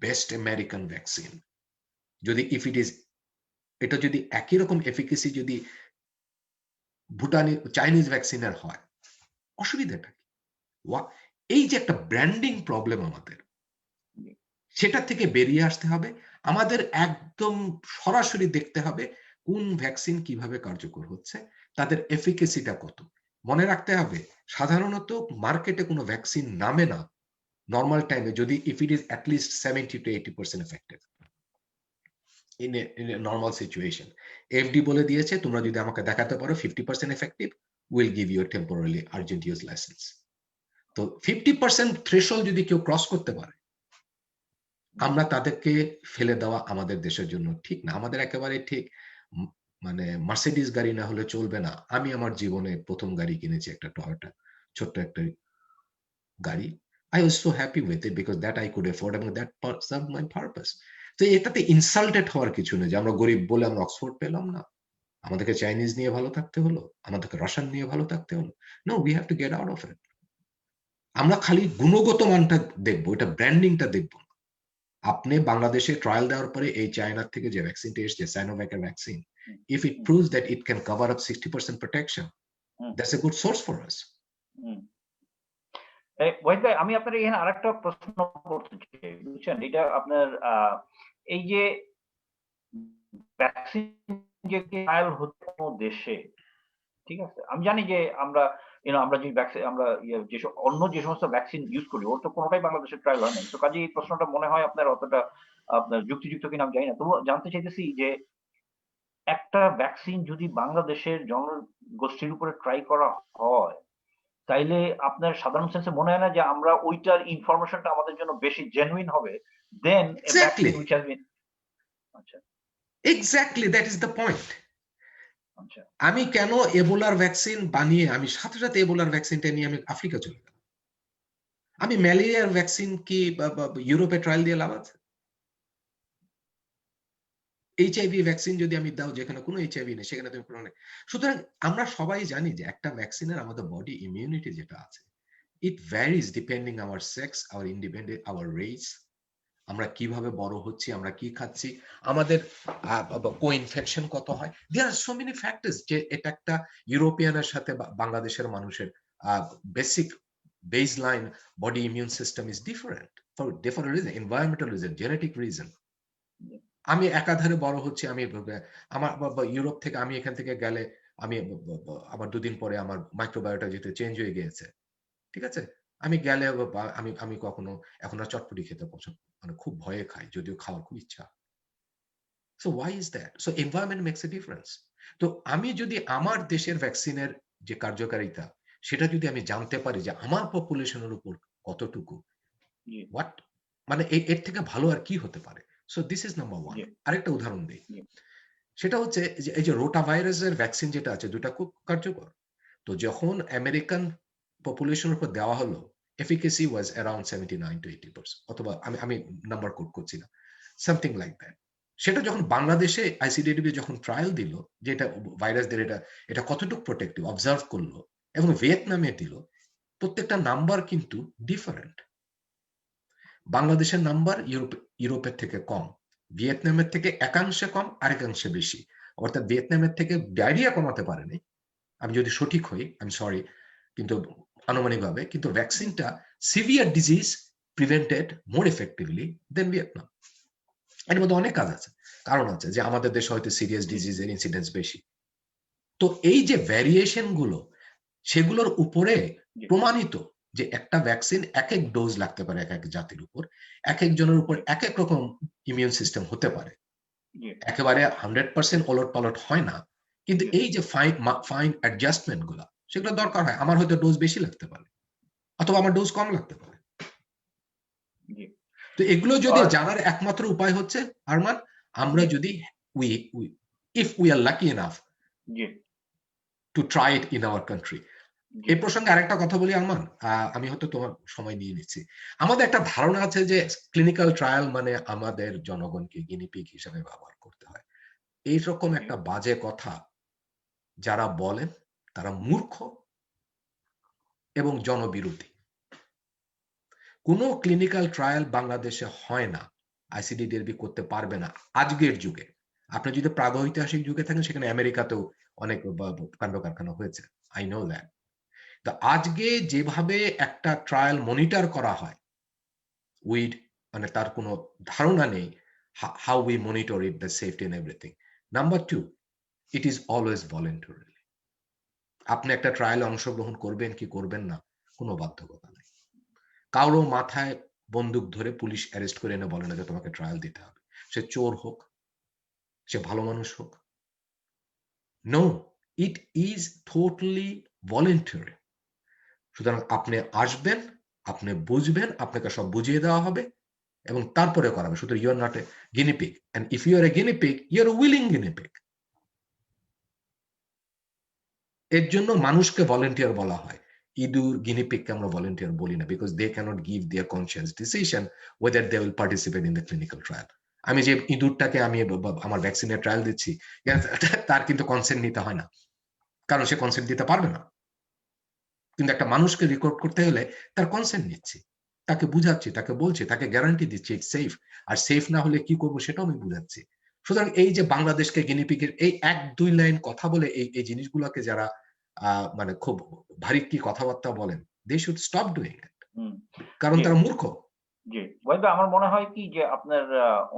best American vaccine? যদি ইফ ইট ইজ, এটা যদি একই রকম এফিকেসি যদি ভুটানি চাইনিজ ভ্যাকসিনের হয়, অসুবিধাটা কি? এই যে একটা ব্র্যান্ডিং প্রবলেম আমাদের, সেটা থেকে বেরিয়ে আসতে হবে। আমাদের একদম সরাসরি দেখতে হবে কোন ভ্যাকসিন কিভাবে কার্যকর হচ্ছে, তাদের এফিকেসিটা কত। মনে রাখতে হবে সাধারণত মার্কেটে কোনো ভ্যাকসিন নামে না নর্মাল টাইমে যদি if it is at least 70 to 80% effective in a normal situation. FD বলে দিয়েছে তোমরা যদি আমাকে দেখাতে পারো 50% effective, will give you temporary urgent use licence. তো 50% থ্রেশহোল্ড যদি কেউ ক্রস করতে পারে, আমরা তাদেরকে ফেলে দেওয়া আমাদের দেশের জন্য ঠিক না। আমাদের একেবারে ঠিক মানে মার্সিডিজ গাড়ি না হলে চলবে না। আমি আমার জীবনে প্রথম গাড়ি কিনেছি একটা টয়োটা, ছোট্ট একটা গাড়ি। I was so happy with it because that I could afford এবং that served my purpose. তো এটাতে ইনসাল্টেড হওয়ার কিছু নেই যে আমরা গরিব বলে আমরা অক্সফোর্ড পেলাম না, আমাদেরকে চাইনিজ নিয়ে ভালো থাকতে হলো, আমাদেরকে রাশিয়ান নিয়ে ভালো থাকতে হলো। No, we have to get out of it. আমরা খালি গুণগত মানটা দেখবো, এটা ব্র্যান্ডিংটা দেখবো। আপনি বাংলাদেশে ট্রায়াল দেওয়ার পরে এই চায়না থেকে যে ভ্যাকসিনটা এসছে, সাইনোভ্যাকের vaccine, if it proves that it can cover up 60% protection, that's a good source for us. Wahid ভাই, আমি আপনার এখানে আরেকটা প্রশ্ন করতে চাই, বুঝছেন? এটা আপনার এই যে ভ্যাকসিন যে ট্রায়াল হচ্ছে কোনো দেশে, ঠিক আছে? আমি জানি যে আমরা আমরা যে ভ্যাকসিন আমরা অন্য যে সমস্ত ভ্যাকসিন ইউজ করি ওর তো কোনোটাই বাংলাদেশে ট্রায়াল হয় নাই। তো কাজেই এই প্রশ্নটা মনে হয় আপনার অতটা আপনার যুক্তিযুক্ত কিনা আমি জানি না। তবুও জানতে চাইতেছি যে একটা ভ্যাকসিন যদি বাংলাদেশের জনগোষ্ঠীর উপরে ট্রাই করা হয়, তাইলে আপনার সাধারণ সেন্সে মনে হয় না যে আমরা ওইটার ইনফরমেশনটা আমাদের জন্য বেশি জেনুইন হবে then a vaccine Exactly. Which has been. আচ্ছা। Exactly, that is the point. আচ্ছা আমি কেন এবোলার ভ্যাকসিন বানিয়ে আমি সাথে সাথে এবোলার ভ্যাকসিনটা নিয়ে আমি আফ্রিকা চলে গেলাম? আমি ম্যালেরিয়ার ভ্যাকসিন কি ইউরোপে ট্রায়াল দিয়ে লাভ আছে? এইচআইভি ভ্যাকসিন যদি আমি দাও যেখানে কোনো এইচআইভি নেই, সেখানে তুমি কোনো নেই। সুতরাং আমরা সবাই জানি যে একটা ভ্যাকসিনের আমাদের বডি ইমিউনিটি যেটা আছে, it varies depending our sex, our independent, our race, আমরা কিভাবে বড় হচ্ছি, আমরা কি খাচ্ছি, আমাদের কো ইনফেকশন কত হয়। দেয়ার আর সো মেনি ফ্যাক্টরস যে এটা একটা ইউরোপিয়ানের সাথে বাংলাদেশের মানুষের basic baseline body immune system is different for different reason, environmental reason, genetic reason. আমি একাধারে বড় হচ্ছি, আমি আমার ইউরোপ থেকে আমি এখান থেকে গেলে আমি আমার দুদিন পরে আমার মাইক্রোবায়োটা যেটা চেঞ্জ হয়ে গিয়েছে, ঠিক আছে? আমি গেলে আমি আমি কখনো এখন আর চটপটি খেতে পছন্দ, মানে খুব ভয়ে খাই, যদিও খাওয়ার খুব ইচ্ছা। So why is that? So environment makes a difference. তো আমি যদি আমার দেশের ভ্যাকসিনের যে কার্যকারিতা সেটা যদি আমি জানতে পারি যে আমার পপুলেশনের উপর কতটুকু, জি হোয়াট, মানে এর থেকে ভালো আর কি হতে পারে? So this is number one. জি আরেকটা উদাহরণ দিই, জি সেটা হচ্ছে যে এই যে রোটা ভাইরাসের ভ্যাকসিন যেটা আছে, দুটা খুব কার্যকর। তো যখন আমেরিকান পপুলেশনের উপর দেওয়া হলো, এফিকেসি ওয়াজ অ্যারাউন্ড 79 to 80%, অথবা আমি আমি নাম্বার কোট করছি না, সামথিং লাইক দ্যাট। সেটা যখন বাংলাদেশে আইসিডিডিবি যখন ট্রায়াল দিল যে এটা ভাইরাসদের এটা এটা কতটুকু প্রোটেক্টিভ অবজার্ভ করলো এবং ভিয়েতনামে দিল, প্রত্যেকটা নাম্বার কিন্তু ডিফারেন্ট। বাংলাদেশের নাম্বার ইউরোপের থেকে কম, ভিয়েতনামের থেকে একাংশে কম, আরেকাংশে বেশি। অর্থাৎ ভিয়েতনামের থেকে ডায়রিয়া কমাতে পারেনি, আমি যদি সঠিক হই, আমি সরি, কিন্তু আনুমানিকভাবে কিন্তু ভ্যাকসিনটা সিভিয়ার ডিজিজ প্রিভেন্টেড মোর এফেক্টিভলি দেন ভিয়েতনাম। এর মধ্যে অনেক কাজ আছে, কারণ আছে যে আমাদের দেশে হয়তো সিরিয়াস ডিজিজের ইনসিডেন্স বেশি। তো এই যে ভ্যারিয়েশন গুলো, সেগুলোর উপরে প্রমাণিত যে একটা ভ্যাকসিন এক এক ডোজ লাগতে পারে এক এক জাতির উপর, এক একজনের উপর এক এক রকম ইমিউন সিস্টেম হতে পারে, একেবারে 100% ওলট পালট হয় না, কিন্তু এই যে ফাইন অ্যাডজাস্টমেন্ট গুলা সেগুলো দরকার হয়। আমার হয়তো ডোজ বেশি লাগতে পারে অথবা আমার ডোজ কম লাগতে পারে। তো এগুলো যদি জানার একমাত্র উপায় হচ্ছে আরমান, আমরা যদি we if we are lucky enough to try it in our country. এই প্রসঙ্গে আরেকটা কথা বলি আরমান, আমি হয়তো তোমার সময় নিয়ে নিচ্ছি। আমাদের একটা ধারণা আছে যে ক্লিনিক্যাল ট্রায়াল মানে আমাদের জনগণকে গিনিপিগ হিসেবে ব্যবহার করতে হয়। এইরকম একটা বাজে কথা যারা বলেন তারা মূর্খ এবং জনবিরোধী। কোন ক্লিনিক্যাল ট্রায়াল বাংলাদেশে হয় না, আইসিডিডিআরবি করতে পারবে না আজকের যুগে। আপনি যদি প্রাগৈতিহাসিক যুগে থাকেন, সেখানে আমেরিকাতেও অনেক কাণ্ড কারখানা হয়েছে, আই নো দ্যাট। তো আজকে যেভাবে একটা ট্রায়াল মনিটর করা হয়, উইড মানে তার কোনো ধারণা নেই how we monitor it, the safety and everything. Number two, it is always voluntary. আপনি একটা ট্রায়ালে অংশগ্রহণ করবেন কি করবেন না, কোনো বাধ্যকতা নেই। কারো মাথায় বন্দুক ধরে পুলিশ অ্যারেস্ট করে এনে বলে না যে তোমাকে ট্রায়াল দিতে হবে, সে চোর হোক, সে ভালো মানুষ হোক। No, it is totally voluntary. সুতরাং আপনি আসবেন, আপনি বুঝবেন, আপনাকে সব বুঝিয়ে দেওয়া হবে এবং তারপরে করাবে। সুতরাং you are not a guinea pig, and if you are a guinea pig, you are willing guinea pig. এর জন্য মানুষকে ভলেন্টিয়ার বলা হয়। ইঁদুর গিনিপিগকে আমরা ভলেন্টিয়ার বলি না, because they can't give their conscious decision whether they will participate in the clinical trial. আমি যে ইঁদুরটাকে আমি আমার ভ্যাকসিনের ট্রায়াল দিচ্ছি, তার কিন্তু কনসেন্ট নিতে হয় না, কারণ সে কনসেন্ট দিতে পারবে না। কিন্তু একটা মানুষকে রেকর্ড করতে হলে তার কনসেন্ট নিচ্ছি, তাকে বুঝাচ্ছি, তাকে বলছি, তাকে গ্যারান্টি দিচ্ছি ইটস সেফ। আর সেফ না হলে কি করবো সেটাও আমি বুঝাচ্ছি। সুতরাং এই যে বাংলাদেশকে গিনিপিগের এই 1-2 লাইন কথা বলে এই জিনিসগুলোকে যারা মানে খুব ভারী কি কথাবার্তা বলেন, they should stop doing it, কারণ তারা মূর্খ। জি, ওয়াহিদ ভাই, আমার মনে হয় কি যে আপনার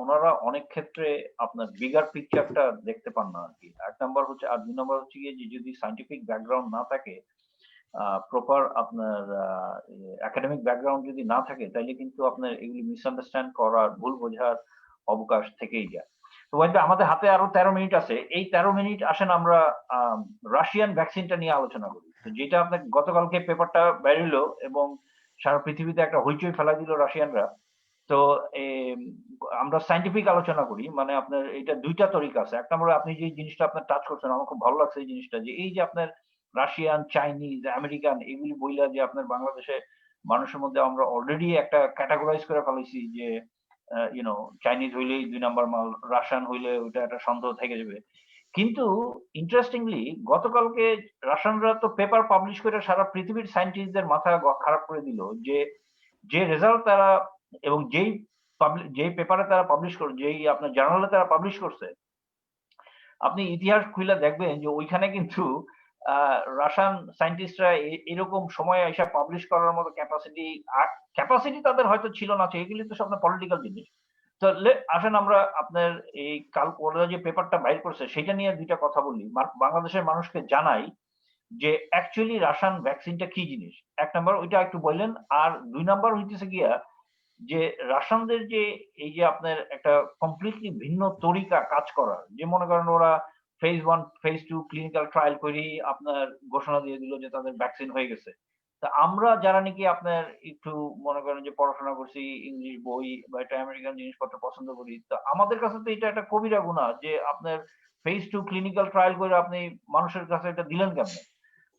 ওনারা অনেক ক্ষেত্রে আপনার বিগার পিকচারটা দেখতে পান না আরকি। ১ নাম্বার হচ্ছে, আর ২ নাম্বার হচ্ছে গিয়ে যে যদি সায়েন্টিফিক ব্যাকগ্রাউন্ড না থাকে, প্রপার আপনার একাডেমিক ব্যাকগ্রাউন্ড যদি না থাকে, তাইলে কিন্তু আপনার এগুলি মিসআন্ডারস্ট্যান্ড করার, ভুল বোঝার অবকাশ থেকেই যায়। তো ওয়াহিদ ভাই, আমাদের হাতে আরো ১৩ মিনিট আছে। এই ১৩ মিনিট আসেন আমরা রাশিয়ান ভ্যাকসিনটা নিয়ে আলোচনা করি। তো যেটা আপনার গতকালকে পেপারটা বের হইলো এবং সারা পৃথিবীতে একটা হইচই ফেলাই দিল রাশিয়ানরা। তো আমরা সায়েন্টিফিক আলোচনা করি, মানে আপনার এটা ২ টা তরিকা আছে। ১ নম্বরে আপনি যে জিনিসটা আপনার টাচ করছেন, আমার খুব ভালো লাগছে এই জিনিসটা, যে এই যে আপনার রাশিয়ান, চাইনিজ, আমেরিকান এগুলি বইলা যে আপনার বাংলাদেশে মানুষের মধ্যে আমরা অলরেডি একটা ক্যাটেগরাইজ করে ফেলাইছি যে চাইনিজ হইলেই ২ নাম্বার মাল, রাশিয়ান হইলে ওইটা একটা সন্দেহ থেকে যাবে। কিন্তু ইন্টারেস্টিংলি গতকালকে রাশিয়ানরা তো পেপার পাবলিশ করে সারা পৃথিবীর সায়েন্টিস্টদের মাথা খারাপ করে দিল যে, যে রেজাল্ট তারা এবং যেই পেপারে তারা পাবলিশ করে, যেই আপনার জার্নালে তারা পাবলিশ করছে, আপনি ইতিহাস খুইলা দেখবেন যে ওইখানে কিন্তু রাশিয়ান সায়েন্টিস্টরা এরকম সময়ে আইসা পাবলিশ করার মতো ক্যাপাসিটি তাদের হয়তো ছিল না। এগুলি তো সব পলিটিক্যাল জিনিস। তো আসেন আমরা আপনার এই ওরা যে পেপারটা বাইর করছে সেটা নিয়ে ২ টা কথা বলি। বাংলাদেশের মানুষকে জানাই যে অ্যাকচুয়ালি রাশিয়ান ভ্যাকসিনটা কি জিনিস। ১ নাম্বার ওইটা একটু বললেন। আর ২ নাম্বার হইতেছে গিয়া যে রাশিয়ানদের যে এই যে আপনার একটা কমপ্লিটলি ভিন্ন তরিকা কাজ করার, যে মনে করেন ওরা ফেজ 1 ফেজ 2 ক্লিনিক্যাল ট্রায়াল করেই আপনার ঘোষণা দিয়ে দিল যে তাদের ভ্যাকসিন হয়ে গেছে। তা আমরা যারা নাকি আপনার একটু মনে করেন যে পড়াশোনা করছি, ইংলিশ বই বা একটা আমেরিকান জিনিসপত্র পছন্দ করি, তো আমাদের কাছে তো এটা একটা কবিরা গুনাহ যে আপনার ফেজ 2 ক্লিনিক্যাল ট্রায়াল করে আপনি মানুষের কাছে এটা দিলেন কেমনে?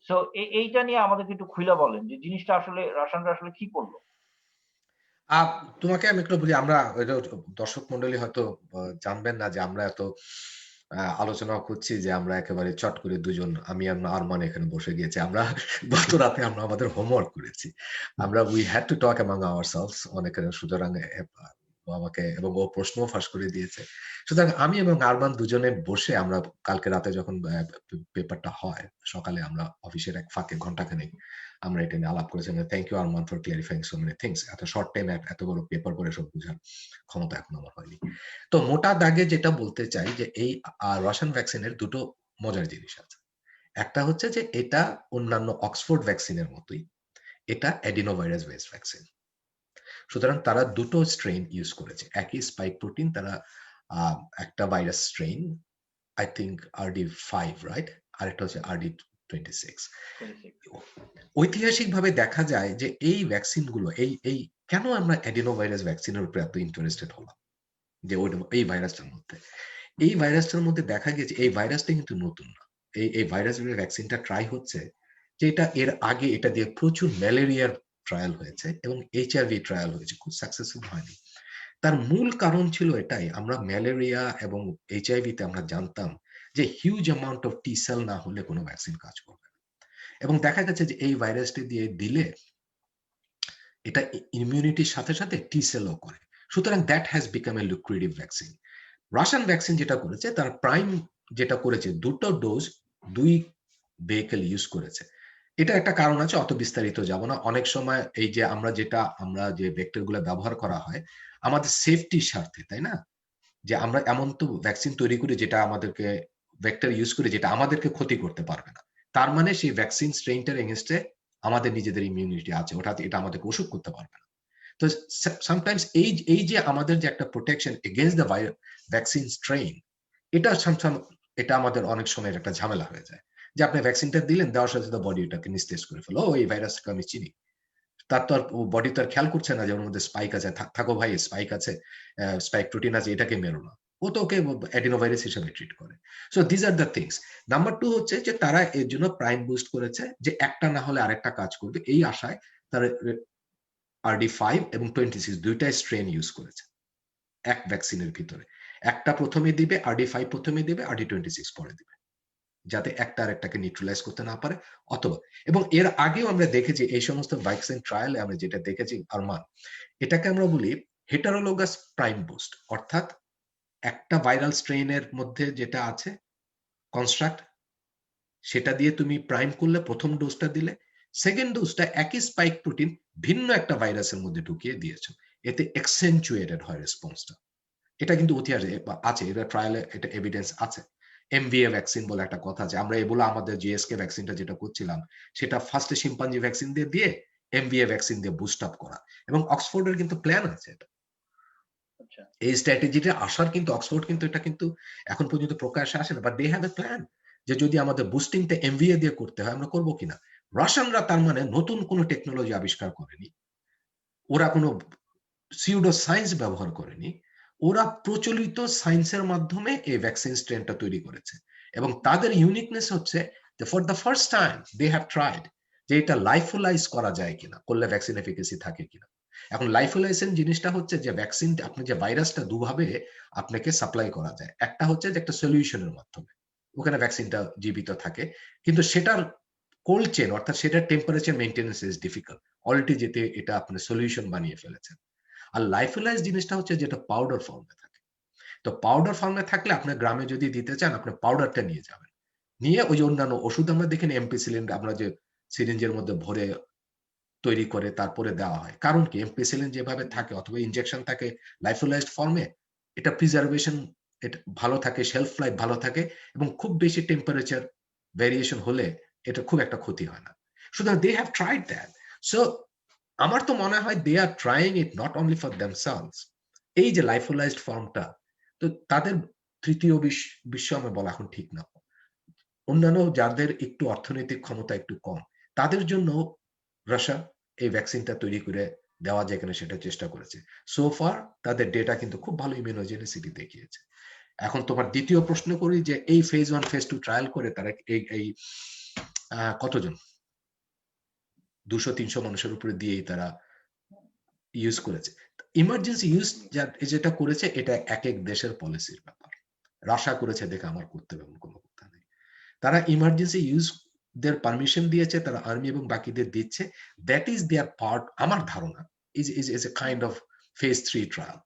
সো এইটা নিয়ে আমাদেরকে একটু খুইলা বলেন যে জিনিসটা আসলে রাশিয়ানরা আসলে কি করলো? আ তোমাকে আমি একটু বলি, আমরা এটা দর্শক মন্ডলী হয়তো জানবেন না যে আমরা এত আলোচনা করছি যে আমরা একেবারে চট করে দুজন, আমি আর আরমান এখানে বসে গিয়েছি। আমরা গত রাতে আমরা আমাদের হোমওয়ার্ক করেছি। আমরা we had to talk among ourselves অনেকের, সুতরাং ও আমাকে এবং ও প্রশ্নও ফাঁস করে দিয়েছে। সুতরাং আমি এবং আরমান দুজনে বসে আমরা কালকে রাতে যখন পেপারটা হয়, সকালে আমরা অফিসের এক ফাঁকে ঘন্টাখানেক আমরা এটা নিয়ে আলাপ করেছি। Thank you Arman for clarifying so many things. এত শর্ট টাইমে এত বড় পেপার পড়ে সব বুঝার ক্ষমতা এখন আমার হয়নি। তো মোটা দাগে যেটা বলতে চাই যে এই রাশিয়ান ভ্যাকসিনের ২ টো মজার জিনিস আছে। একটা হচ্ছে যে এটা অন্যান্য অক্সফোর্ড ভ্যাকসিনের মতোই, এটা অ্যাডিনোভাইরাস বেসড ভ্যাকসিন। সুতরাং তারা ২ টো স্ট্রেইন ইউজ করেছে। একই স্পাইক প্রোটিন তারা একটা virus strain, I think RD5, right? আরেকটা হচ্ছে RD26। ঐতিহাসিকভাবে দেখা যায় যে এই ভ্যাকসিন গুলো এই কেন আমরা অ্যাডিনোভাইরাস ভ্যাকসিনের উপরে এত ইন্টারেস্টেড হলাম, যে এই ভাইরাসটার মধ্যে, এই ভাইরাসটার মধ্যে দেখা গেছে এই ভাইরাসটা কিন্তু নতুন না। এই ভাইরাসের ভ্যাকসিনটা ট্রাই হচ্ছে যে এর আগে এটা দিয়ে প্রচুর ম্যালেরিয়ার ট্রায়াল হয়েছে এবং HIV ট্রায়াল হয়েছে, খুব সাকসেসফুল হয়নি। তার মূল কারণ ছিল এটাই, আমরা ম্যালেরিয়া এবং HIV তে আমরা জানতাম যে huge amount of T sell না হলে কোনো ভ্যাকসিন কাজ করবে না, এবং দেখা গেছে যে এই ভাইরাসটি দিয়ে দিলে এটা ইমিউনিটির সাথে সাথে টি সেলও করে। সুতরাং that has become a lucrative vaccine. Russian vaccine যেটা করেছে, তার প্রাইম যেটা করেছে ২টো ডোজ ২ ভেহিকল ইউজ করেছে। এটা একটা কারণ আছে, অত বিস্তারিত যাব না। অনেক সময় এই যে আমরা যে ভেক্টর গুলো ব্যবহার করা হয় আমাদের সেফটির স্বার্থে, তাই না? যে আমরা এমন তো ভ্যাকসিন তৈরি করি যেটা আমাদেরকে ভেক্টর ইউজ করে যেটা আমাদেরকে ক্ষতি করতে পারবে না, তার মানে সেই ভ্যাকসিন স্ট্রেইনটার এগেইনস্টে আমাদের নিজেদের ইমিউনিটি আছে, ওটাতে এটা আমাদেরকে অসুখ করতে পারবে না। তো সামটাইমস এই যে আমাদের যে একটা protection against the vaccine strain, এটা আমাদের অনেক সময় একটা ঝামেলা হয়ে যায় যে আপনি ভ্যাকসিনটা দিলেন, দেওয়ার সাথে সাথে বডি এটাকে নিস্তেজ করে ফেলো, এই ভাইরাসকে আমি চিনি। তার তো আর বডি তো আর খেয়াল করছে না যে ওর মধ্যে স্পাইক আছে, থাকো ভাই স্পাইক আছে, স্পাইক প্রোটিন আছে, এটাকে মেরো না। ও তো ওকে অ্যাডিনোভাইরাস হিসেবে ট্রিট করে। So this are the things. Number 2 হচ্ছে যে তারা এর জন্য প্রাইম বুস্ট করেছে যে একটা না হলে আরেকটা কাজ করবে, এই আশায় তারা RD5 এবং 26 দুইটাই স্ট্রেন ইউজ করেছে এক ভ্যাকসিনের ভিতরে। একটা প্রথমে দিবে, RD5 প্রথমে দিবে, RD26 পরে দিবে, যাতে একটা আরেকটাকে নিউট্রালাইজ করতে না পারে। অথবা, এবং এর আগেও আমরা দেখেছি এই সমস্ত ভ্যাকসিন ট্রায়ালে আমরা যেটা দেখেছি আরমান, এটাকে আমরা বলি হেটারোলোগাস প্রাইম বুস্ট, অর্থাৎ একটা ভাইরাল স্ট্রেইনের মধ্যে যেটা আছে কনস্ট্রাক্ট, সেটা দিয়ে তুমি প্রাইম করলে প্রথম ডোজটা দিলে, সেকেন্ড ডোজটা একই স্পাইক প্রোটিন ভিন্ন একটা ভাইরাসের মধ্যে ঢুকিয়ে দিয়েছো, এতে এক্সেন্চুয়েটেড হয় রেসপন্সটা। এটা কিন্তু ইতিহাসে আছে, এটা ট্রায়ালে এটা এভিডেন্স আছে। MVA ভ্যাকসিন বলে একটা কথা আছে, আমরা এবলা আমাদের GSK ভ্যাকসিনটা যেটা করছিলাম সেটা ফার্স্টে শিম্পাঞ্জি ভ্যাকসিন দিয়ে MVA ভ্যাকসিন দিয়ে বুস্ট আপ করা, এবং অক্সফোর্ডের কিন্তু প্ল্যান আছে এটা। এই স্ট্র্যাটেজিটা আসার কিন্তু অক্সফোর্ড কিন্তু এটা কিন্তু এখন পর্যন্ত প্রকাশ্যে আসে না, but they have a plan যে যদি আমাদের বুস্টিংটা MVA দিয়ে করতে হয় আমরা করবো কিনা। রাশিয়ানরা তার মানে নতুন কোনো টেকনোলজি আবিষ্কার করেনি, ওরা কোনো সিউডো সায়েন্স ব্যবহার করেনি, ওরা প্রচলিত সায়েন্সের মাধ্যমে এই ভ্যাকসিন স্ট্রেনটা তৈরি করেছে। এবং তাদের ইউনিকনেস হচ্ছে যে for the first time they have tried যে এটা লাইফোলাইজ করা যায় কিনা, করলে ভ্যাকসিন এফিকেসি থাকে কিনা। এখন লাইফোলাইসেন জিনিসটা হচ্ছে যে ভ্যাকসিন, আপনি যে ভাইরাসটা দুভাবে আপনাকে সাপ্লাই করা যায়। একটা হচ্ছে যে একটা সলিউশনের মাধ্যমে, ওখানে ভ্যাকসিনটা জীবিত থাকে, কিন্তু সেটার কোল্ড চেন অর্থাৎ সেটার temperature maintenance is difficult. Already যেতে এটা আপনি সলিউশন বানিয়ে ফেলেছেন। আর লাইফোলাইজ জিনিসটা হচ্ছে যেটা পাউডার ফর্মে থাকে। তো পাউডার ফর্মে থাকলে আপনার গ্রামে যদি দিতে চান, আপনি পাউডারটা নিয়ে যাবেন, নিয়ে ওই যে অন্যান্য ওষুধ আমরা দেখেন এমপিসিলিন আমরা যে সিরিঞ্জের মধ্যে ভরে তৈরি করে তারপরে দেওয়া হয়। কারণ কি, এমপিসিলিন যেভাবে থাকে অথবা ইনজেকশন থাকে লাইফোলাইজড ফর্মে, এটা প্রিজার্ভেশন এটা ভালো থাকে, শেলফ লাইফ ভালো থাকে, এবং খুব বেশি টেম্পারেচার ভেরিয়েশন হলে এটা খুব একটা ক্ষতি হয় না। সুতরাং they have tried that. So আমার তো মনে হয় they are trying it not only for themselves. এই যে লাইফোলাইজড ফর্মটা, তো তাদের তৃতীয় বিশ্ব আমি বলা এখন ঠিক না, অন্যান্য যাদের একটু অর্থনৈতিক ক্ষমতা একটু কম, তাদের জন্য রাশিয়া এই ভ্যাকসিনটা তৈরি করে দেওয়া যায় কিনা সেটা চেষ্টা করেছে। সো ফার তাদের ডেটা কিন্তু খুব ভালো ইমিউনোজেনিসিটি দেখিয়েছে। এখন তোমার দ্বিতীয় প্রশ্ন করি যে এই ফেজ 1 ফেজ 2 ট্রায়াল করে তারা এই কতজন 200-300 মানুষের উপরে দিয়েই তারা ইউজ করেছে। ইমার্জেন্সি ইউজ যেটা করেছে এটা এক এক দেশের পলিসির ব্যাপার। রাশিয়া করেছে দেখে আমার করতে হবে এমন কোনো কথা নেই। তারা ইমার্জেন্সি ইউজ দের পারমিশন দিয়েছে, তারা আর্মি এবং বাকিদের দিচ্ছে। দ্যাট ইজ দেয়ার পার্ট, আমার ধারণা is a kind of phase 3 trial.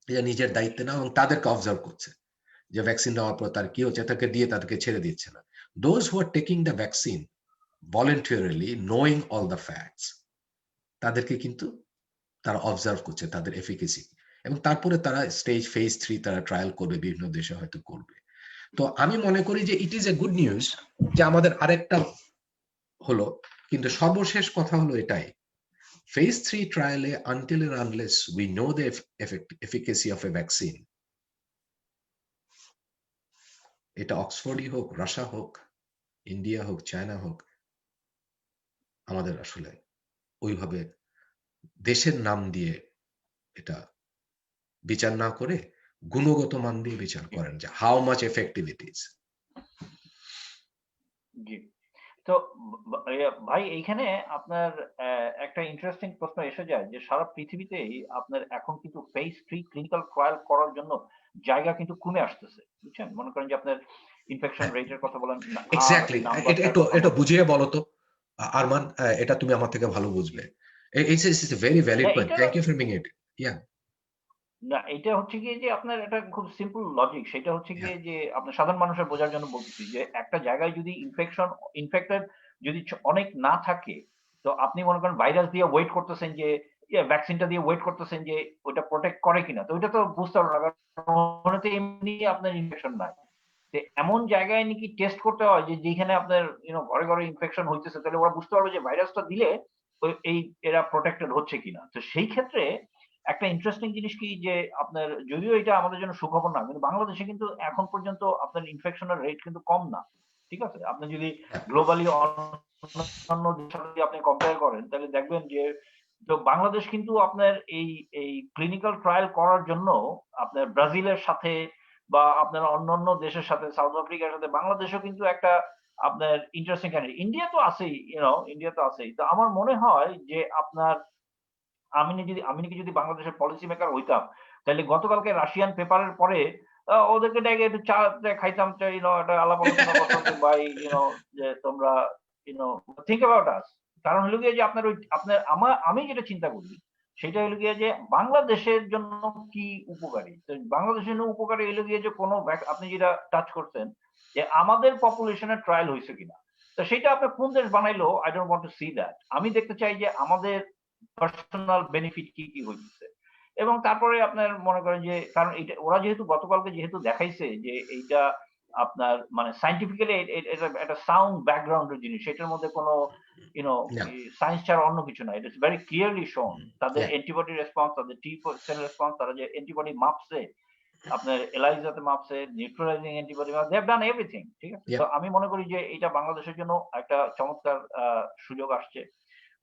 এটা নিজের দায়িত্বে না, এবং তাদেরকে অবজার্ভ করছে যে ভ্যাকসিন নেওয়ার পর তার কি হচ্ছে, তাকে দিয়ে তাদেরকে ছেড়ে দিচ্ছে না। Those who are taking the vaccine voluntarily knowing all the facts, তাদেরকে কিন্তু তারা অবজার্ভ করছে তাদের এফিকেসি, এবং তারপরে তারা স্টেজ ফেজ 3 তারা ট্রায়াল করবে, বিভিন্ন দেশে হয়তো করবে। তো আমি মনে করি যে it is a good news যে আমাদের আরেকটা হলো, কিন্তু সর্বশেষ কথা হলো এটাই, ফেজ 3 ট্রায়ালে until and unless we know the efficacy of a vaccine, এটা অক্সফোর্ডই হোক, রাশিয়া হোক, ইন্ডিয়া হোক, চায়না হোক, আমাদের আসলে ওইভাবে দেশের নাম দিয়ে এটা বিচার না করে গুণগত মান দিয়ে বিচার করেন যে how much effective it is. জি। তো ভাই এইখানে আপনার একটা ইন্টারেস্টিং প্রশ্ন এসে যায় যে সারা পৃথিবীতেই আপনার এখন কিন্তু ফেজ 3 ক্লিনিক্যাল ট্রায়াল করার জন্য জায়গা কিন্তু কমে আসতেছে। বুঝছেন? মনে করেন যে আপনার ইনফেকশন রেটের কথা বলেন, আর এক্স্যাক্টলি, এটা নাম্বারটার একটু কথা এটা বলেন। বুঝিয়ে বলো তো আরমান, এটা তুমি আমার থেকে ভালো বুঝবে। ইটস এ ভেরি ভ্যালিড না পয়েন্ট, এটা থ্যাংক ইউ ফর বিং ইট। ইয়া না এটা হচ্ছে গিয়ে যে আপনার এটা খুব সিম্পল লজিক। সেটা হচ্ছে ইয়া গিয়ে যে আপনার সাধারণ মানুষের বোঝার জন্য বলতেছি যে একটা জায়গায় যদি ইনফেক্টেড যদি অনেক না থাকে, তো আপনি মনে করেন ভাইরাস দিয়ে ওয়েট করতেছেন যে ভ্যাকসিনটা দিয়ে ওয়েট করতেছেন যে ওইটা প্রোটেক্ট করে কিনা। তো ওইটা তো বুঝতে পারবেন না। কারণ ওখানে তো এমনি আপনার ইনফেকশন নাই। তো এমন জায়গায় নাকি টেস্ট করতে হয় যে যেখানে আপনার ঘরে, ঘরে ইনফেকশন হইতেছে, তাহলে ওরা বুঝতে পারবে যে ভাইরাসটা দিলে এরা প্রোটেক্টেড হচ্ছে কিনা। তো সেই ক্ষেত্রে একটা ইন্টারেস্টিং জিনিস কি যে আপনার যদিও এটা আমাদের জন্য সুখবর না, কিন্তু বাংলাদেশে কিন্তু এখন পর্যন্ত আপনার ইনফেকশনের রেট কিন্তু কম না। ঠিক আছে? আপনি যদি গ্লোবালি অন্যান্য দেশের সাথে যদি আপনি কম্পেয়ার করেন তাহলে দেখবেন যে তো বাংলাদেশ কিন্তু আপনার এই ক্লিনিক্যাল ট্রায়াল করার জন্য আপনার ব্রাজিলের সাথে বা আপনার অন্যান্য দেশের সাথে সাউথ আফ্রিকার সাথে বাংলাদেশও কিন্তু একটা আপনার ইন্টারেস্টিং ক্যান্ডিডেট। ইন্ডিয়া তো আছেই, ইন্ডিয়া তো আছেই। তো আমার মনে হয় যে আপনার আমি নাকি যদি বাংলাদেশের পলিসি মেকার হইতাম, তাহলে গতকালকে রাশিয়ান পেপারের পরে ওদেরকে ডেকে একটু চা টা খাইতাম, একটা আলাপ আলোচনা করতাম যে ভাই যে তোমরা থিংক অ্যাবাউট আস। কারণ হলো গিয়ে যে আপনার ওই আপনার আমি যেটা চিন্তা করি সেটা হলো গিয়ে যে বাংলাদেশের জন্য কি উপকারী। তো বাংলাদেশের জন্য উপকারী হলো গিয়ে যে কোনো আপনি যেটা টাচ করছেন যে আমাদের পপুলেশনের ট্রায়াল হইছে কিনা। তো সেটা আপনার কোন দেশ বানাইলো I don't want to see that. আমি দেখতে চাই যে আমাদের পার্সোনাল বেনিফিট কি, কি হইতেছে। এবং তারপরে আপনার মনে করেন যে কারণ এইটা ওরা যেহেতু গতকালকে যেহেতু দেখাইছে যে এইটা আপনার মানে সায়েন্টিফিক্যালি এটা একটা সাউন্ড ব্যাকগ্রাউন্ড এর জিনিস। সেটার মধ্যে কোনো ইউ নো ইয়া সায়েন্স ছাড়া অন্য কিছু না। ইট ইস ভেরি ক্লিয়ারলি শোন। তাদের ইয়া অ্যান্টিবডি রেসপন্স, তাদের টি সেল রেসপন্স, তারা যে অ্যান্টিবডি মাপছে, আপনার এলাইজাতে মাপছে, neutralising antibody they have done everything. ঠিক আছে? ইয়া তো আমি মনে করি যে এটা বাংলাদেশের জন্য একটা চমৎকার সুযোগ আসছে।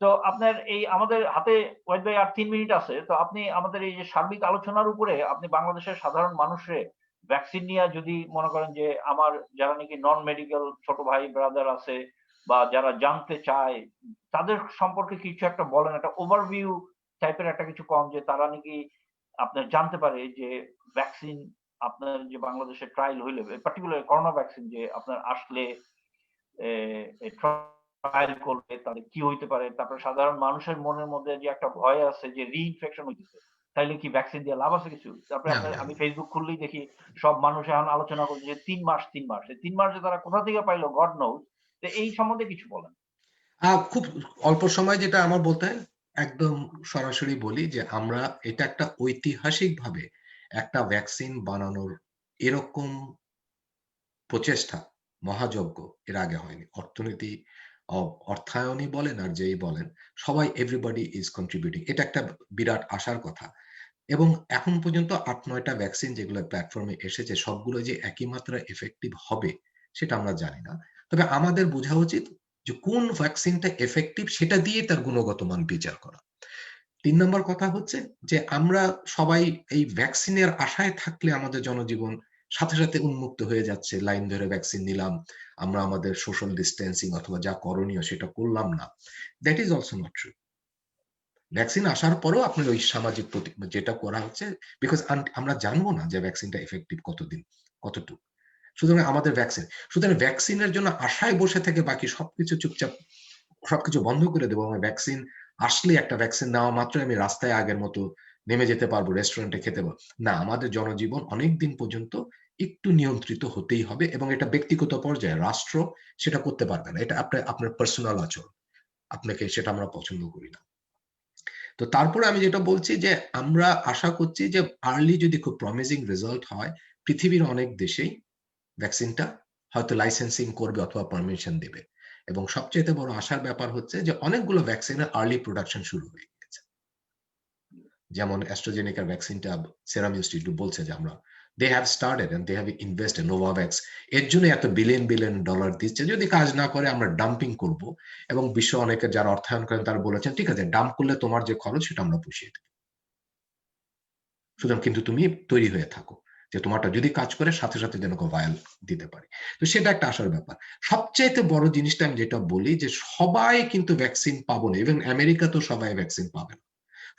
তো আপনার এই আমাদের হাতে ওয়াহিদ ভাই আর ৩ মিনিট আছে। তো আপনি আমাদের এই যে সার্বিক আলোচনার উপরে আপনি বাংলাদেশের সাধারণ মানুষরে ভ্যাকসিন নিয়া যদি মনে করেন যে আমার যারা নাকি নন মেডিকেল ছোট ভাই ব্রাদার আছে বা যারা জানতে চায় তাদের সম্পর্কে কিছু একটা বলেন, একটা ওভারভিউ টাইপের একটা কিছু কন যে তারা নাকি আপনার জানতে পারে যে ভ্যাকসিন আপনার যে বাংলাদেশে ট্রায়াল হইলে পার্টিকুলার করোনা ভ্যাকসিন যে আপনার আসলে ট্রায়াল করলে তাহলে কি হইতে পারে? তারপরে সাধারণ মানুষের মনের মধ্যে যে একটা ভয় আছে যে রি-ইনফেকশন হইতেছে। তাইলে কি ভ্যাকসিন দিয়ে লাভ আছে কিছু? তারপরে না, আপনার না, আমি না। Facebook খুললেই দেখি সব মানুষ এখন আলোচনা করছে যে ৩ মাস, ৩ মাস। এই ৩ মাস যে তারা কোথা থেকে পাইলো God knows। তো এই সম্বন্ধে কিছু বলেন। খুব অল্প সময় যেটা আমার বলতে হয়, একদম সরাসরি বলি যে আমরা এটা একটা ঐতিহাসিকভাবে একটা ভ্যাকসিন বানানোর এরকম প্রচেষ্টা, মহাযজ্ঞ এর আগে হয়নি। অর্থনীতি, অর্থায়নই বলেন আর যেই বলেন, সবাই এভরিবডি ইজ কন্ট্রিবিউটিং। এটা একটা বিরাট আশার কথা। এবং এখন পর্যন্ত ৮-৯ টা ভ্যাকসিন যেগুলো প্ল্যাটফর্মে এসেছে সবগুলো যে একই মাত্রায় এফেক্টিভ হবে সেটা আমরা জানি না। তবে আমাদের বোঝা উচিত যে কোন ভ্যাকসিনটা এফেক্টিভ সেটা দিয়ে তার গুণগত মান বিচার করা। ৩ নম্বর কথা হচ্ছে যে আমরা সবাই এই ভ্যাকসিনের আশায় থাকলে আমাদের জনজীবন সাথে, সাথে উন্মুক্ত হয়ে যাচ্ছে। লাইন ধরে ভ্যাকসিন নিলাম। আমরা আমাদের সোশ্যাল ডিসট্যান্সিং অথবা যা করণীয় সেটা করলাম না। That is also not true. Vaccine আসার পরেও আপনার ওই সামাজিক যেটা করা হচ্ছে বিকজ আমরা জানবো না যে ভ্যাকসিনটা এফেক্টিভ কতদিন, কতটুকু। সুতরাং আমাদের সুতরাং ভ্যাকসিনের জন্য আশায় বসে থেকে বাকি সবকিছু চুপচাপ সবকিছু বন্ধ করে দেবো। আমার ভ্যাকসিন আসলে একটা ভ্যাকসিন নেওয়া মাত্রই আমি রাস্তায় আগের মতো নেমে যেতে পারবো, রেস্টুরেন্টে খেতে পারবো না। আমাদের জনজীবন অনেক দিন পর্যন্ত একটু নিয়ন্ত্রিত হতেই হবে এবং এটা ব্যক্তিগত পর্যায়ে রাষ্ট্র সেটা করতে পারবে না। এটা আপনার পার্সোনাল আচরণ। আপনাকে সেটা আমরা পছন্দ করি না। তো তারপরে আমি যেটা বলছি যে আমরা আশা করছি যে আর্লি যদি খুব প্রমিজিং রেজাল্ট হয়, পৃথিবীর অনেক দেশেই ভ্যাকসিনটা হয়তো লাইসেন্সিং করবে অথবা পারমিশন দেবে। এবং সবচেয়ে বড় আশার ব্যাপার হচ্ছে যে অনেকগুলো ভ্যাকসিনের আর্লি প্রোডাকশন শুরু হয়ে গেছে। যেমন অ্যাস্ট্রাজেনেকার ভ্যাকসিনটা সেরাম ইনস্টিটিউট বলছে যে আমরা they have started and they have invested Novavax এর জন্য এত বিলিয়ন বিলিয়ন ডলার দিচ্ছে। যদি কাজ না করে আমরা ডাম্পিং করব। এবং বিশ্ব অনেকে যারা অর্থায়ন করেন তারা বলেছেন ঠিক আছে ডাম্প করলে তোমার যে খরচ সেটা আমরা পুষিয়ে দেব। সুতরাং কিন্তু তুমি তৈরি হয়ে থাকো যে তোমারটা যদি কাজ করে সাথে সাথে যেন ভায়াল দিতে পারি। তো সেটা একটা আসার ব্যাপার। সবচাইতে বড় জিনিসটা আমি যেটা বলি যে সবাই কিন্তু ভ্যাকসিন পাবো না। ইভেন আমেরিকা তো সবাই ভ্যাকসিন পাবে না।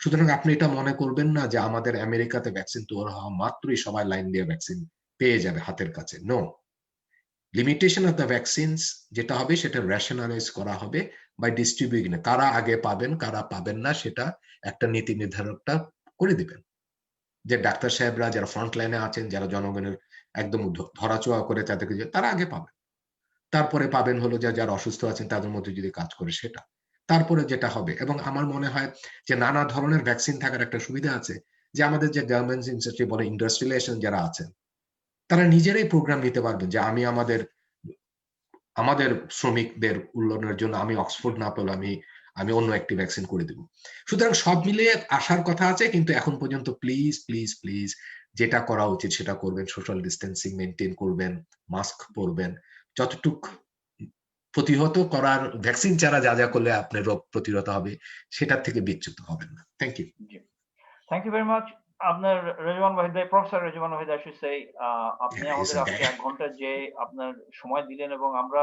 সুতরাং আপনি এটা মনে করবেন না যে আমাদের আমেরিকাতে ভ্যাকসিন তৈরি হওয়া মাত্রই সবাই লাইন দিয়ে ভ্যাকসিন পেয়ে যাবে হাতের কাছে। No, limitation of the vaccines যেটা হবে সেটা রেশনালাইজ করা হবে বাই ডিস্ট্রিবিউশন। কারা আগে পাবেন কারা পাবেন না সেটা একটা নীতি নির্ধারকটা করে দিবেন। যে ডাক্তার সাহেবরা যারা ফ্রন্ট লাইনে আছেন, যারা জনগণের একদম ধরাছোঁয়া করে তাদেরকে তারা আগে পাবেন। তারপরে পাবেন হলো যে যারা অসুস্থ আছেন তাদের মধ্যে যদি কাজ করে সেটা। তারপরে যেটা হবে এবং আমার মনে হয় যে নানা ধরনের ভ্যাকসিন থাকার একটা সুবিধা আছে যে আমাদের যে গার্মেন্টস ইন্ডাস্ট্রি বলে ইন্ডাস্ট্রিয়ালাইজেশন যারা আছেন তারা নিজেরাই প্রোগ্রাম নিতে পারবেন যে আমি আমাদের আমাদের শ্রমিকদের উন্নয়নের জন্য আমি অক্সফোর্ড না পেলে আমি আমি অন্য একটি ভ্যাকসিন করে দেব। সুতরাং সব মিলিয়ে আসার কথা আছে কিন্তু এখন পর্যন্ত প্লিজ প্লিজ প্লিজ যেটা করা উচিত সেটা করবেন। সোশ্যাল ডিস্টেন্সিং মেনটেন করবেন, মাস্ক পরবেন। যতটুক প্রতিহত করার ভ্যাকসিন ছাড়া যা যা করলে আপনার রোগ প্রতিরোধ হবে সেটার থেকে বিচ্যুত হবেন না। Thank you. জি। Thank you very much. আপনার রেজওয়ান ওয়াহিদ ভাই, professor Rezwan Wahid I should say, আপনি আমাদের আজকে ১ ঘন্টা যে আপনার সময় দিলেন এবং আমরা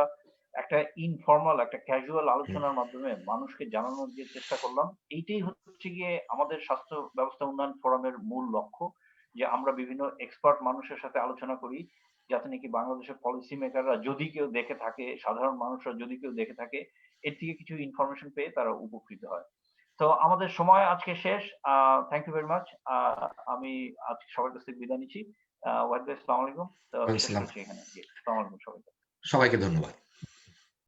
একটা ইনফরমাল একটা ক্যাজুয়াল আলোচনার মাধ্যমে মানুষকে জানানোর যে চেষ্টা করলাম, এইটাই হচ্ছে গিয়ে আমাদের স্বাস্থ্য ব্যবস্থা উন্নয়ন ফোরামের মূল লক্ষ্য। যে আমরা বিভিন্ন এক্সপার্ট মানুষের সাথে আলোচনা করি যাতে নাকি বাংলাদেশের পলিসি মেকাররা যদি কেউ দেখে থাকে, সাধারণ মানুষরা যদি কেউ দেখে থাকে, এর থেকে কিছু ইনফরমেশন পেয়ে তারা উপকৃত হয়। তো আমাদের সময় আজকে শেষ। Thank you very much. আমি আজকে সবার কাছ থেকে বিদায় নিচ্ছি। ওয়াহিদ ভাই, আসসালামু আলাইকুম। তো শেষ আসসালাম। করছি এখানে। জি, আসসালামু আলাইকুম সবাইকে। সবাইকে ধন্যবাদ।